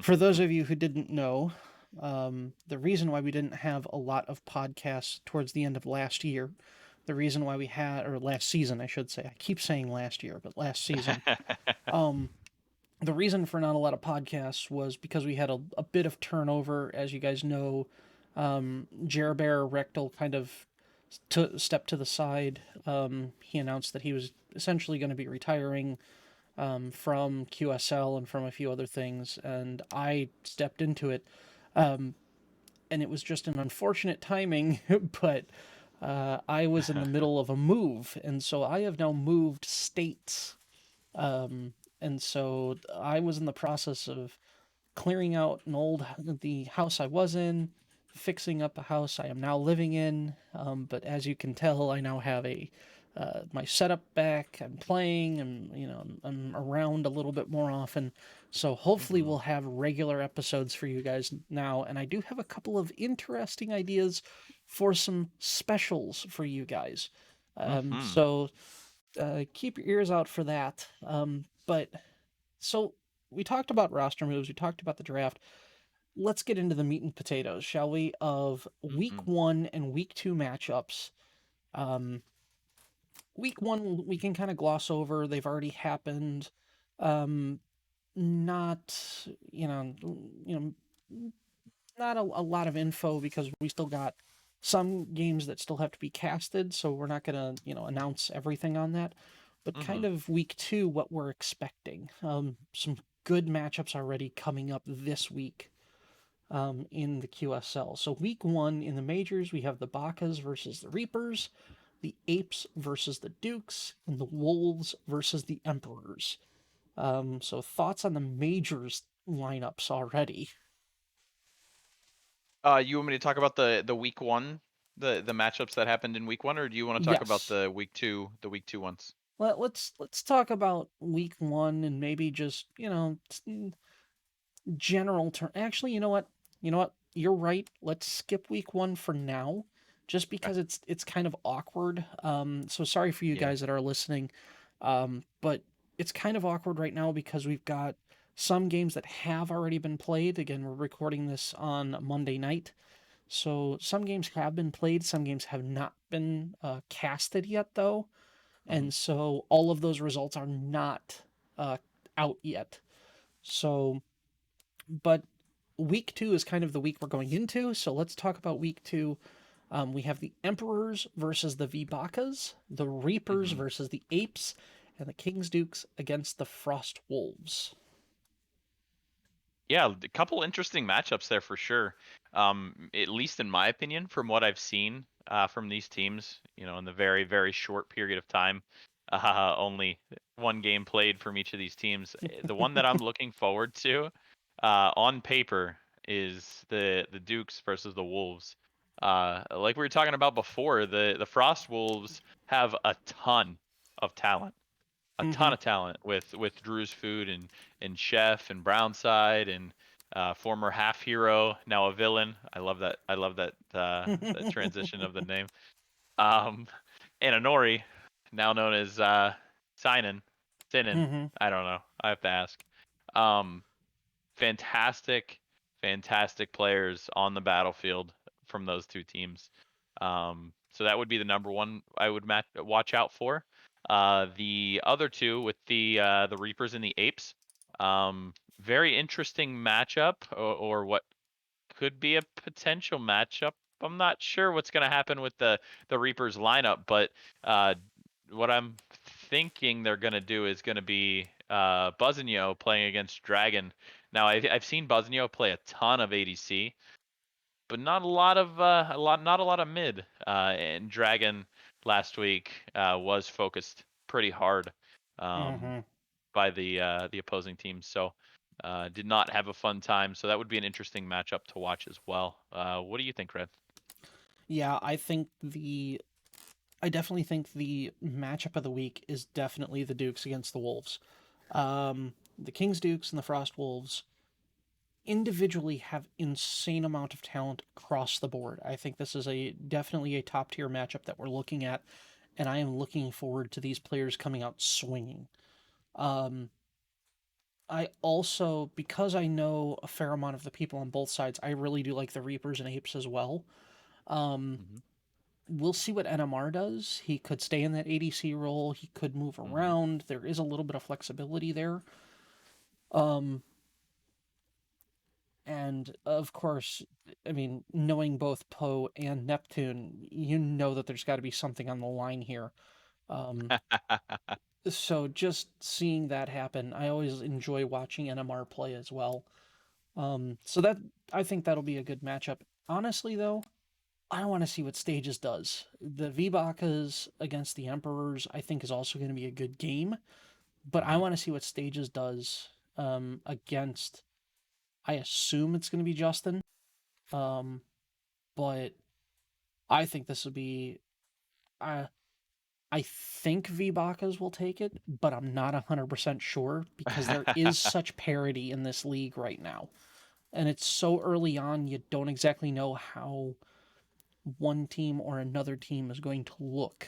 for those of you who didn't know, the reason why we didn't have a lot of podcasts towards the end of last year, the reason why we had, or last season, I should say, I keep saying last year, but last season, um, the reason for not a lot of podcasts was because we had a bit of turnover. As you guys know, Jerbear Rectal kind of stepped to the side. He announced that he was essentially going to be retiring from QSL and from a few other things, and I stepped into it. And it was just an unfortunate timing, but I was in the middle of a move, and so I have now moved states. And so I was in the process of clearing out the house I was in, fixing up a house I am now living in. But as you can tell, I now have my setup back. I'm playing, and I'm around a little bit more often. So hopefully Mhm. we'll have regular episodes for you guys now. And I do have a couple of interesting ideas for some specials for you guys. Mhm. So keep your ears out for that. But so we talked about roster moves, we talked about the draft. Let's get into the meat and potatoes, shall we? Of week Mhm. one and week two matchups. Um, Week one we can kind of gloss over; they've already happened. Um, not you know not a lot of info because we still got some games that still have to be casted, so we're not gonna announce everything on that. But kind Mhm. of week two, what we're expecting. Some good matchups already coming up this week in the QSL. So week one in the majors, we have the Bacas versus the Reapers, the Apes versus the Dukes, and the Wolves versus the Emperors. So thoughts on the majors lineups already? You want me to talk about the week one, the matchups that happened in week one, or do you want to talk about Yes. the week two ones? Let's talk about week one and maybe just general term. Actually, you know what? You know what? You're right. Let's skip week one for now, just Okay. because it's kind of awkward. So sorry for you Yeah. guys that are listening, but it's kind of awkward right now because we've got some games that have already been played. Again, we're recording this on Monday night, so some games have been played, some games have not been casted yet, though, Mhm. and so all of those results are not uh, out yet. So but week two is kind of the week we're going into. So let's talk about week two. We have the Emperors versus the Vibacas, the Reapers Mhm. versus the Apes, and the King's Dukes against the Frost Wolves. Yeah, a couple interesting matchups there for sure. At least in my opinion, from what I've seen from these teams, in the very, very short period of time, only one game played from each of these teams. The one that I'm looking forward to, on paper, is the Dukes versus the Wolves. Like we were talking about before, the Frost Wolves have a ton of talent, Mm-hmm. with Drew's Food and Chef and Brownside and former half hero, now a villain. I love that. I love that that transition of the name. Um, and Anori, now known as Sinan, Mm-hmm. I don't know. I have to ask. Um, fantastic, fantastic players on the battlefield from those two teams. So that would be the number one I would watch out for. The other two with the Reapers and the Apes. Very interesting matchup, or what could be a potential matchup. I'm not sure what's going to happen with the Reapers lineup, but uh, what I'm thinking they're going to do is going to be Buzzanyo playing against Dragon. Now I've seen Buzzanyo play a ton of ADC, but not a lot of not a lot of mid. And Dragon last week was focused pretty hard um, Mm-hmm. by the opposing team. So did not have a fun time. So that would be an interesting matchup to watch as well. What do you think, Red? Yeah, I definitely think the matchup of the week is definitely the Dukes against the Wolves. The King's Dukes and the Frost Wolves individually have insane amount of talent across the board. I think this is a definitely a top tier matchup that we're looking at, and I am looking forward to these players coming out swinging. Um, I also, because I know a fair amount of the people on both sides, I really do like the Reapers and Apes as well. Um, Mm-hmm. we'll see what NMR does. He could stay in that ADC role. He could move Mm-hmm. around. There is a little bit of flexibility there. Um, and of course, I mean, knowing both Poe and Neptune, you know that there's got to be something on the line here. Um, so just seeing that happen, I always enjoy watching NMR play as well. So that I think that'll be a good matchup. Honestly, though, I want to see what Stages does. The V-Bakas against the Emperors, I think, is also going to be a good game, but I Mm-hmm. want to see what Stages does against. I assume it's going to be Justin, um, but I think this will be. Uh, I think V-Bakas will take it, but I'm not 100% sure because there is such parity in this league right now. And it's so early on, you don't exactly know how one team or another team is going to look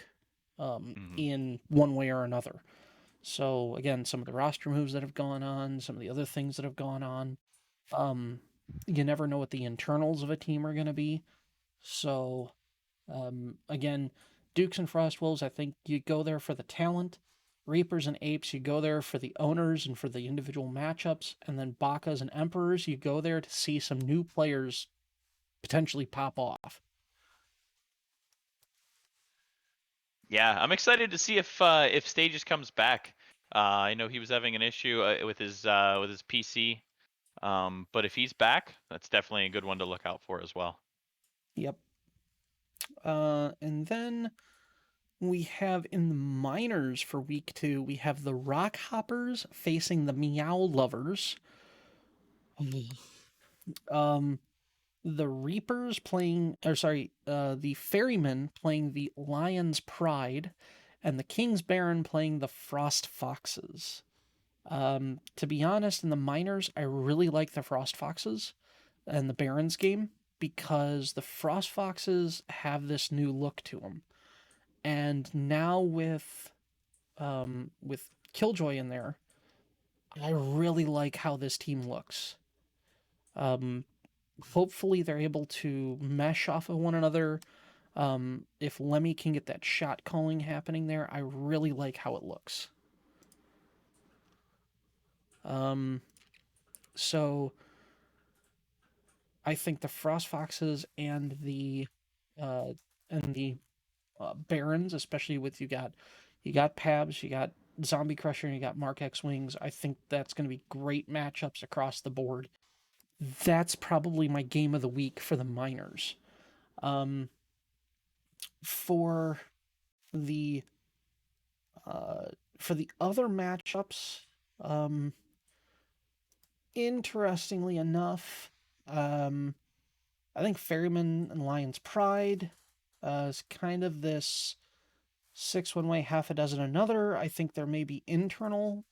Mm-hmm. in one way or another. So again, some of the roster moves that have gone on, some of the other things that have gone on, um, you never know what the internals of a team are going to be. So again, Dukes and Frostwolves, I think you go there for the talent. Reapers and Apes, you go there for the owners and for the individual matchups. And then Bakas and Emperors, you go there to see some new players potentially pop off. Yeah, I'm excited to see if Stages comes back. I know he was having an issue with his PC. But if he's back, that's definitely a good one to look out for as well. Yep. And then we have in the minors for week 2, we have the Rock Hoppers facing the Meow Lovers. Um, the Reapers playing, or sorry, the Ferrymen playing the Lion's Pride, and the King's Baron playing the Frost Foxes. To be honest, in the minors, I really like the Frost Foxes and the Barons game because the Frost Foxes have this new look to them. And now with Killjoy in there, I really like how this team looks. Um, hopefully they're able to mesh off of one another. If Lemmy can get that shot calling happening there, I really like how it looks. Um, so I think the Frost Foxes uh, and the Barons, especially with you got Pabs, you got Zombie Crusher, and you got Mark X Wings. I think that's going to be great matchups across the board. That's probably my game of the week for the minors. Um, for the uh, for the other matchups, um, interestingly enough, um, I think Ferryman and Lion's Pride is kind of this six one way, half a dozen another. I think there may be internal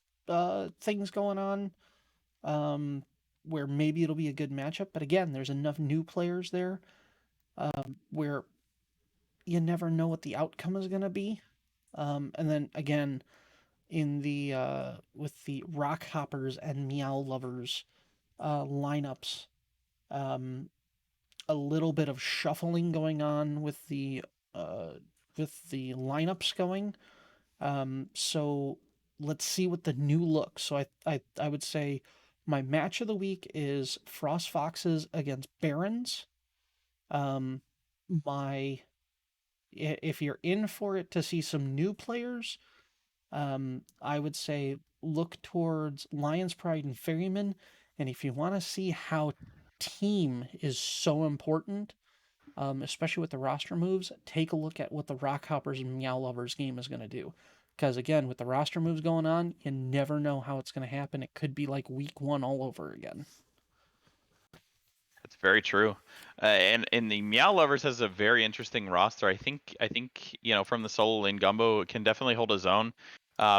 things going on where maybe it'll be a good matchup. But again, there's enough new players there where you never know what the outcome is going to be. And then again, in the with the rock hoppers and meow lovers lineups, um, a little bit of shuffling going on uh, with the lineups going. So let's see what the new look. So I would say my match of the week is Frost Foxes against Barons. Um, my if you're in for it to see some new players, I would say look towards Lion's Pride and Ferryman. And if you want to see how team is so important, especially with the roster moves, take a look at what the Rockhoppers and Meow Lovers game is going to do. Because again, with the roster moves going on, you never know how it's going to happen. It could be like week one all over again. That's very true. And the Meow Lovers has a very interesting roster. I think from the solo lane, Gumbo can definitely hold his own.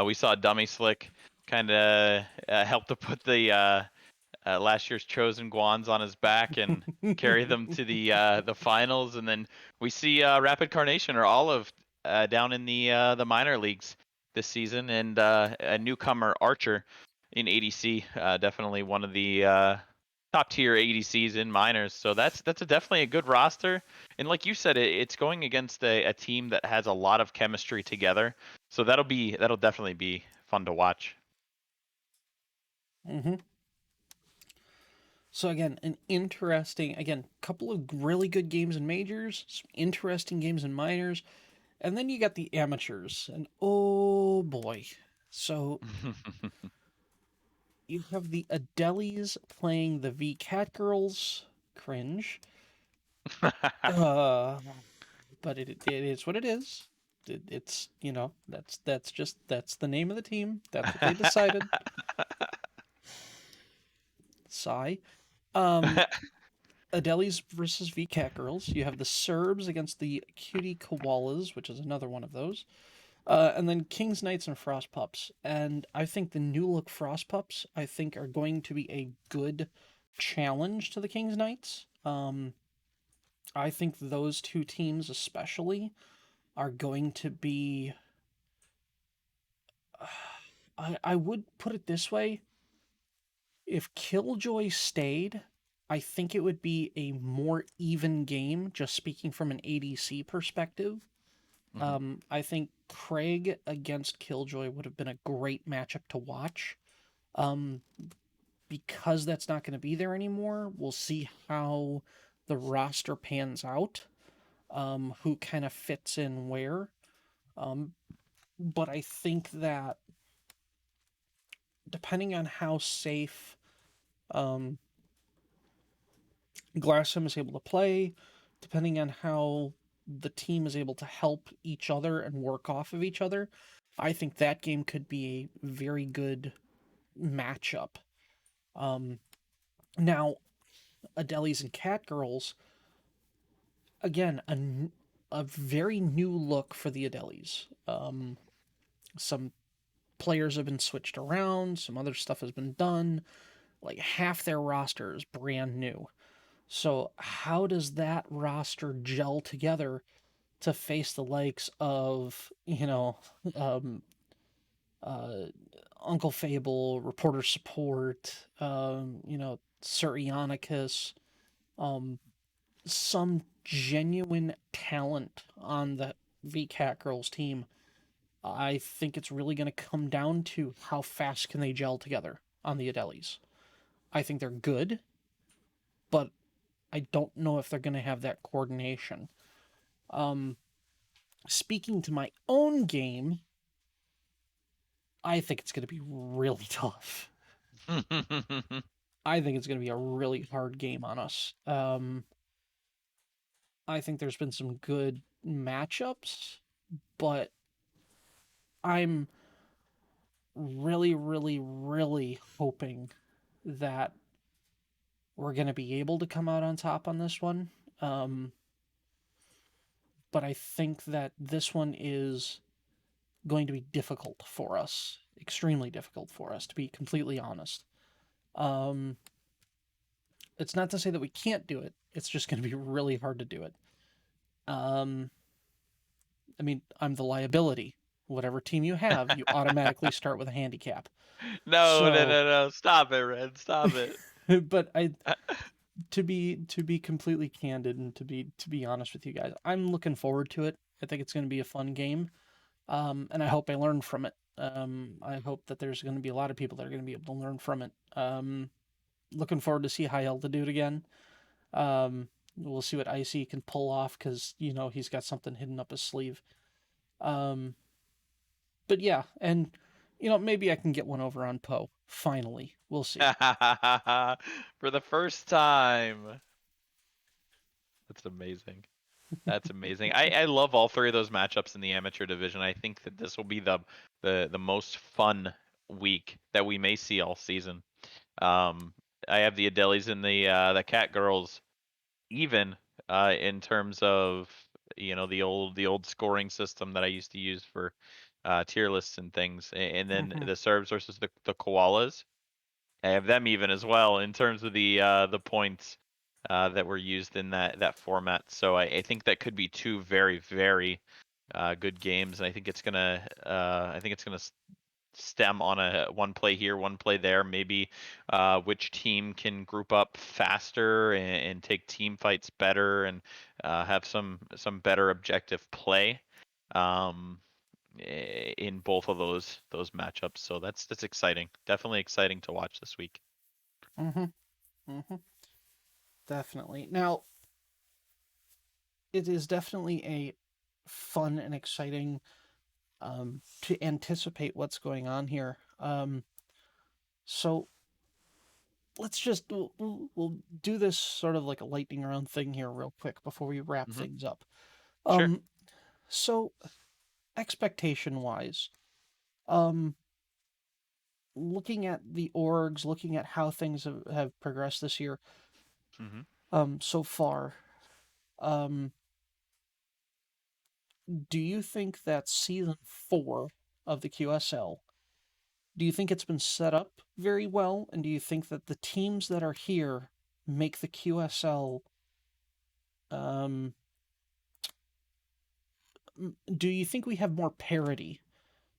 We saw Dummy Slick kind of help to put the last year's chosen Guans on his back and carry them to the finals, and then we see Rapid Carnation or Olive down in the minor leagues this season, and a newcomer Archer in ADC, definitely one of the top tier ADCs in minors. So that's definitely a good roster, and like you said, it's going against a team that has a lot of chemistry together. So that'll definitely be fun to watch. Mm-hmm. So again, an interesting, again, couple of really good games in majors, some interesting games in minors, and then you got the amateurs, and oh boy. So you have the Adelis playing the V Cat Girls, cringe. Uh, but it is what it is. It's that's the name of the team. That's what they decided. Sigh. Um, Adelis versus V Cat Girls. You have the Serbs against the Cutie Koalas, which is another one of those. And then King's Knights and Frost Pups. And I think the new look Frost Pups, I think, are going to be a good challenge to the King's Knights. I think those two teams, especially, are going to be. I would put it this way: if Killjoy stayed, I think it would be a more even game. Just speaking from an ADC perspective, Mhm. I think Craig against Killjoy would have been a great matchup to watch. Um, because that's not going to be there anymore, we'll see how the roster pans out. Who kind of fits in where. Um, but I think that depending on how safe um, Glassham is able to play, depending on how the team is able to help each other and work off of each other, I think that game could be a very good matchup. Um, Now, Adelis and Catgirls, again, a very new look for the Adelis. Some players have been switched around, some other stuff has been done. Like half their roster is brand new. So, how does that roster gel together to face the likes of, um, uh, Uncle Fable, Reporter Support, Sir Ionicus, um, some genuine talent on the VCAT girls team? I think it's really going to come down to how fast can they gel together on the Adelis. I think they're good, but I don't know if they're going to have that coordination. Um, Speaking to my own game, I think it's going to be really tough. I think it's going to be a really hard game on us. I think there's been some good matchups, but I'm really, really, really hoping that we're going to be able to come out on top on this one. Um, but I think that this one is going to be difficult for us, extremely difficult for us, to be completely honest. Um, it's not to say that we can't do it. It's just going to be really hard to do it. Um, I mean, I'm the liability. Whatever team you have, you automatically start with a handicap. No, no, So, no, no. Stop it, Red. Stop it. but to be completely candid and to be honest with you guys, I'm looking forward to it. I think it's going to be a fun game, and I hope I learn from it. I hope that there's going to be a lot of people that are going to be able to learn from it. Looking forward to see High Altitude again. We'll see what Icy can pull off because he's got something hidden up his sleeve. Um, but yeah, and maybe I can get one over on Poe. Finally, we'll see. For the first time. That's amazing. That's amazing. I love all three of those matchups in the amateur division. I think that this will be the most fun week that we may see all season. Um, I have the Adelis and the Cat Girls even in terms of the old scoring system that I used to use for tier lists and things, and then Hmm. the Serbs versus the Koalas. I have them even as well in terms of the points that were used in that format. So I think that could be two very very good games, and I think it's gonna stem on a one play here, one play there. Maybe which team can group up faster and take team fights better and have some better objective play. Um, in both of those matchups. So that's exciting. Definitely exciting to watch this week. Hmm. Hmm. Definitely. Now, it is definitely a fun and exciting to anticipate what's going on here. So let's just we'll do this sort of like a lightning round thing here real quick before we wrap Hmm. things up. Sure. Um, so expectation wise, um, looking at the orgs, looking at how things have progressed this year, Hmm. so far, um, do you think that season 4 of the QSL, do you think it's been set up very well? And do you think that the teams that are here make the QSL, um, do you think we have more parity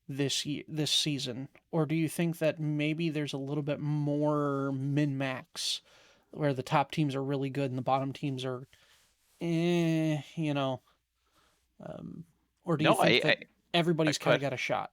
this season, or do you think that maybe there's a little bit more min max, where the top teams are really good and the bottom teams are, eh, um, or do you No, think I, that everybody's go kind of ahead. got a shot?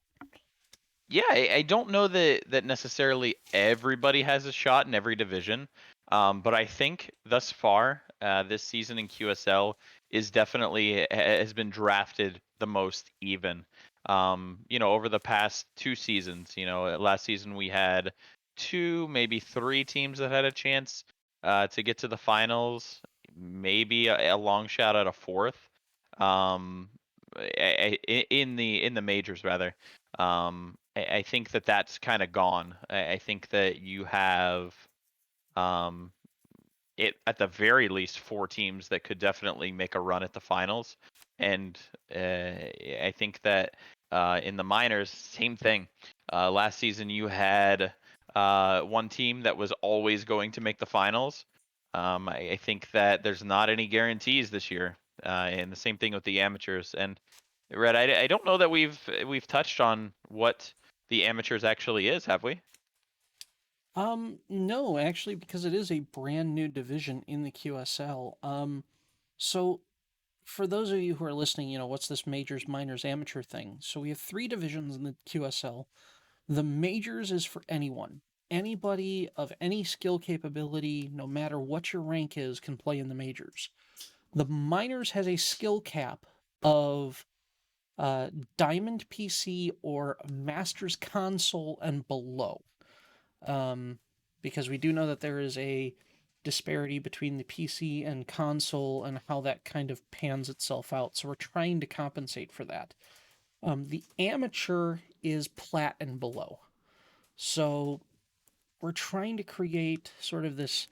Yeah, I don't know that necessarily everybody has a shot in every division, but I think thus far this season in QSL is definitely has been drafted the most even. Over the past 2 seasons, last season we had two, maybe three teams that had a chance to get to the finals, maybe a long shot at a fourth. Um, in the majors rather. I think that's kind of gone. I think that you have um, it at the very least four teams that could definitely make a run at the finals, and I think that in the minors, same thing. Last season you had one team that was always going to make the finals. I think that there's not any guarantees this year, and the same thing with the amateurs. And Red, I don't know that we've touched on what the amateurs actually is, have we? No, actually, because it is a brand new division in the QSL. So for those of you who are listening, what's this majors, minors, amateur thing? So we have 3 divisions in the QSL. The majors is for anyone. Anybody of any skill capability, no matter what your rank is, can play in the majors. The minors has a skill cap of uh, Diamond PC or Masters console and below. Um, because we do know that there is a disparity between the PC and console and how that kind of pans itself out. So we're trying to compensate for that. The amateur is plat and below. So we're trying to create sort of this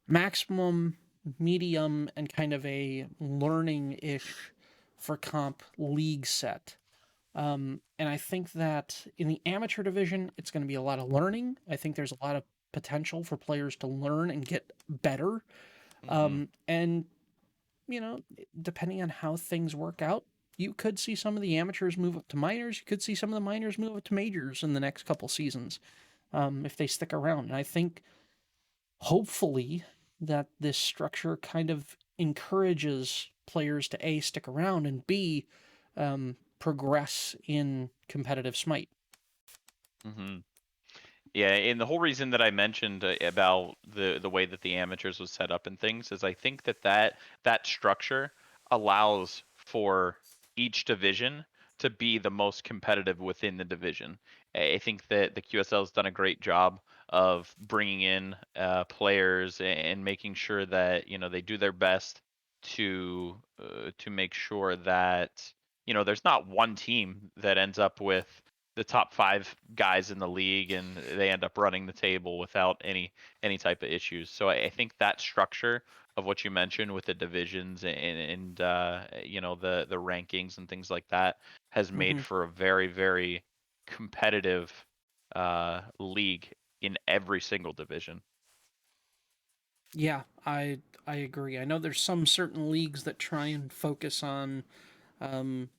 maximum, medium, and kind of a learning ish for comp league set. And I think that in the amateur division, it's going to be a lot of learning. I think there's a lot of potential for players to learn and get better. Mm-hmm. And, depending on how things work out, you could see some of the amateurs move up to minors. You could see some of the minors move up to majors in the next couple seasons, if they stick around. And I think hopefully that this structure kind of encourages players to A, stick around, and B, progress in competitive Smite. Hmm. Yeah, and the whole reason that I mentioned about the way that the amateurs was set up and things is I think that structure allows for each division to be the most competitive within the division. I think that the QSL has done a great job of bringing in players and making sure that they do their best to make sure that there's not one team that ends up with the top 5 guys in the league and they end up running the table without any type of issues. So I think that structure of what you mentioned with the divisions and the rankings and things like that has made Mm-hmm. for a very very competitive league in every single division. Yeah, I agree. I know there's some certain leagues that try and focus on, um,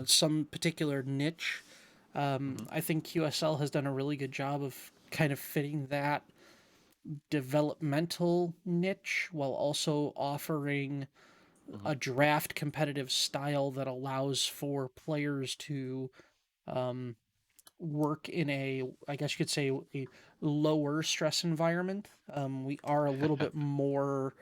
some particular niche. Hmm. I think QSL has done a really good job of kind of fitting that developmental niche while also offering Hmm. a draft competitive style that allows for players to, um, work in a, I guess you could say, a lower stress environment. We are a little bit more,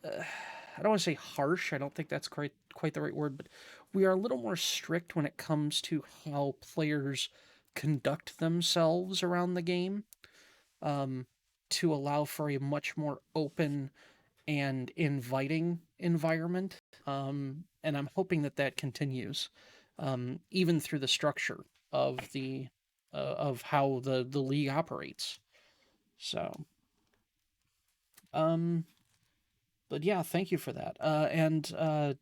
I don't want to say harsh. I don't think that's quite the right word, but we are a little more strict when it comes to how players conduct themselves around the game, um, to allow for a much more open and inviting environment. And I'm hoping that that continues, even through the structure of how the league operates. So, um, but yeah, thank you for that. And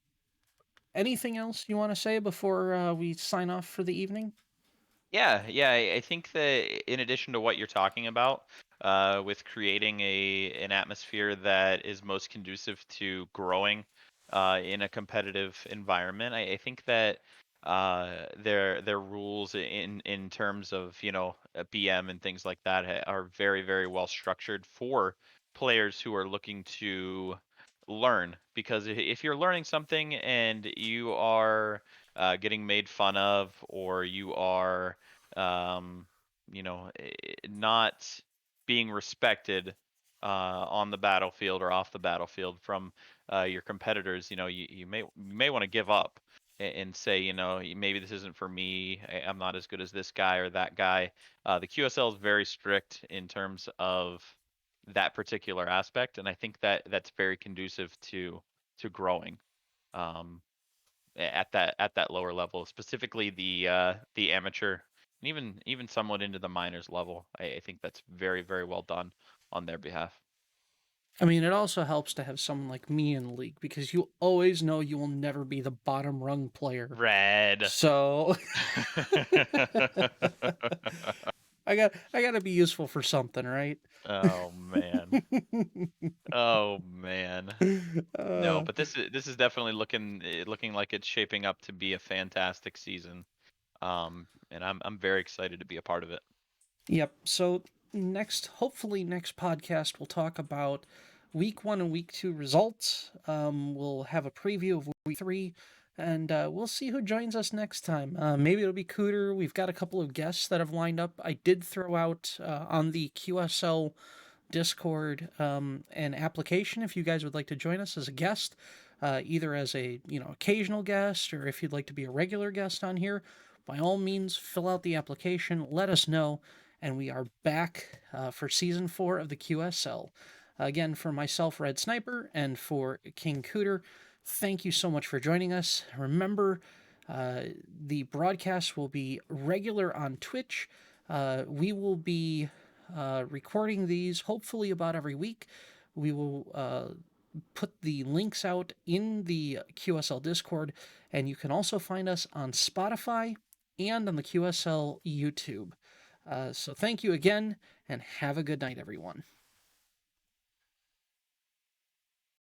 anything else you want to say before we sign off for the evening? Yeah. I think that in addition to what you're talking about, with creating an atmosphere that is most conducive to growing in a competitive environment, I think that their rules in terms of a BM and things like that are very very well structured for players who are looking to learn. Because if you're learning something and you are getting made fun of, or you are um, not being respected on the battlefield or off the battlefield from your competitors, you may want to give up and say, maybe this isn't for me. I'm not as good as this guy or that guy. The QSL is very strict in terms of that particular aspect, and I think that that's very conducive to growing. Um, at that lower level, specifically the amateur, and even somewhat into the minors level. I think that's very very well done on their behalf. I mean, it also helps to have someone like me in the league because you always know you will never be the bottom rung player. Red. So I got to be useful for something, right? Oh man. Oh man. No, uh, but this is definitely looking like it's shaping up to be a fantastic season. And I'm very excited to be a part of it. Yep. So hopefully next podcast, we'll talk about week 1 and week 2 results. We'll have a preview of week 3, and we'll see who joins us next time. Maybe it'll be Cooter. We've got a couple of guests that have lined up. I did throw out on the QSL Discord an application if you guys would like to join us as a guest, either as a occasional guest or if you'd like to be a regular guest on here. By all means, fill out the application. Let us know, and we are back for season 4 of the QSL. Again, for myself, Redsniper, and for King Cooter, thank you so much for joining us. Remember, the broadcast will be regular on Twitch. We will be recording these hopefully about every week. We will put the links out in the QSL Discord, and you can also find us on Spotify and on the QSL YouTube. So thank you again, and have a good night, everyone.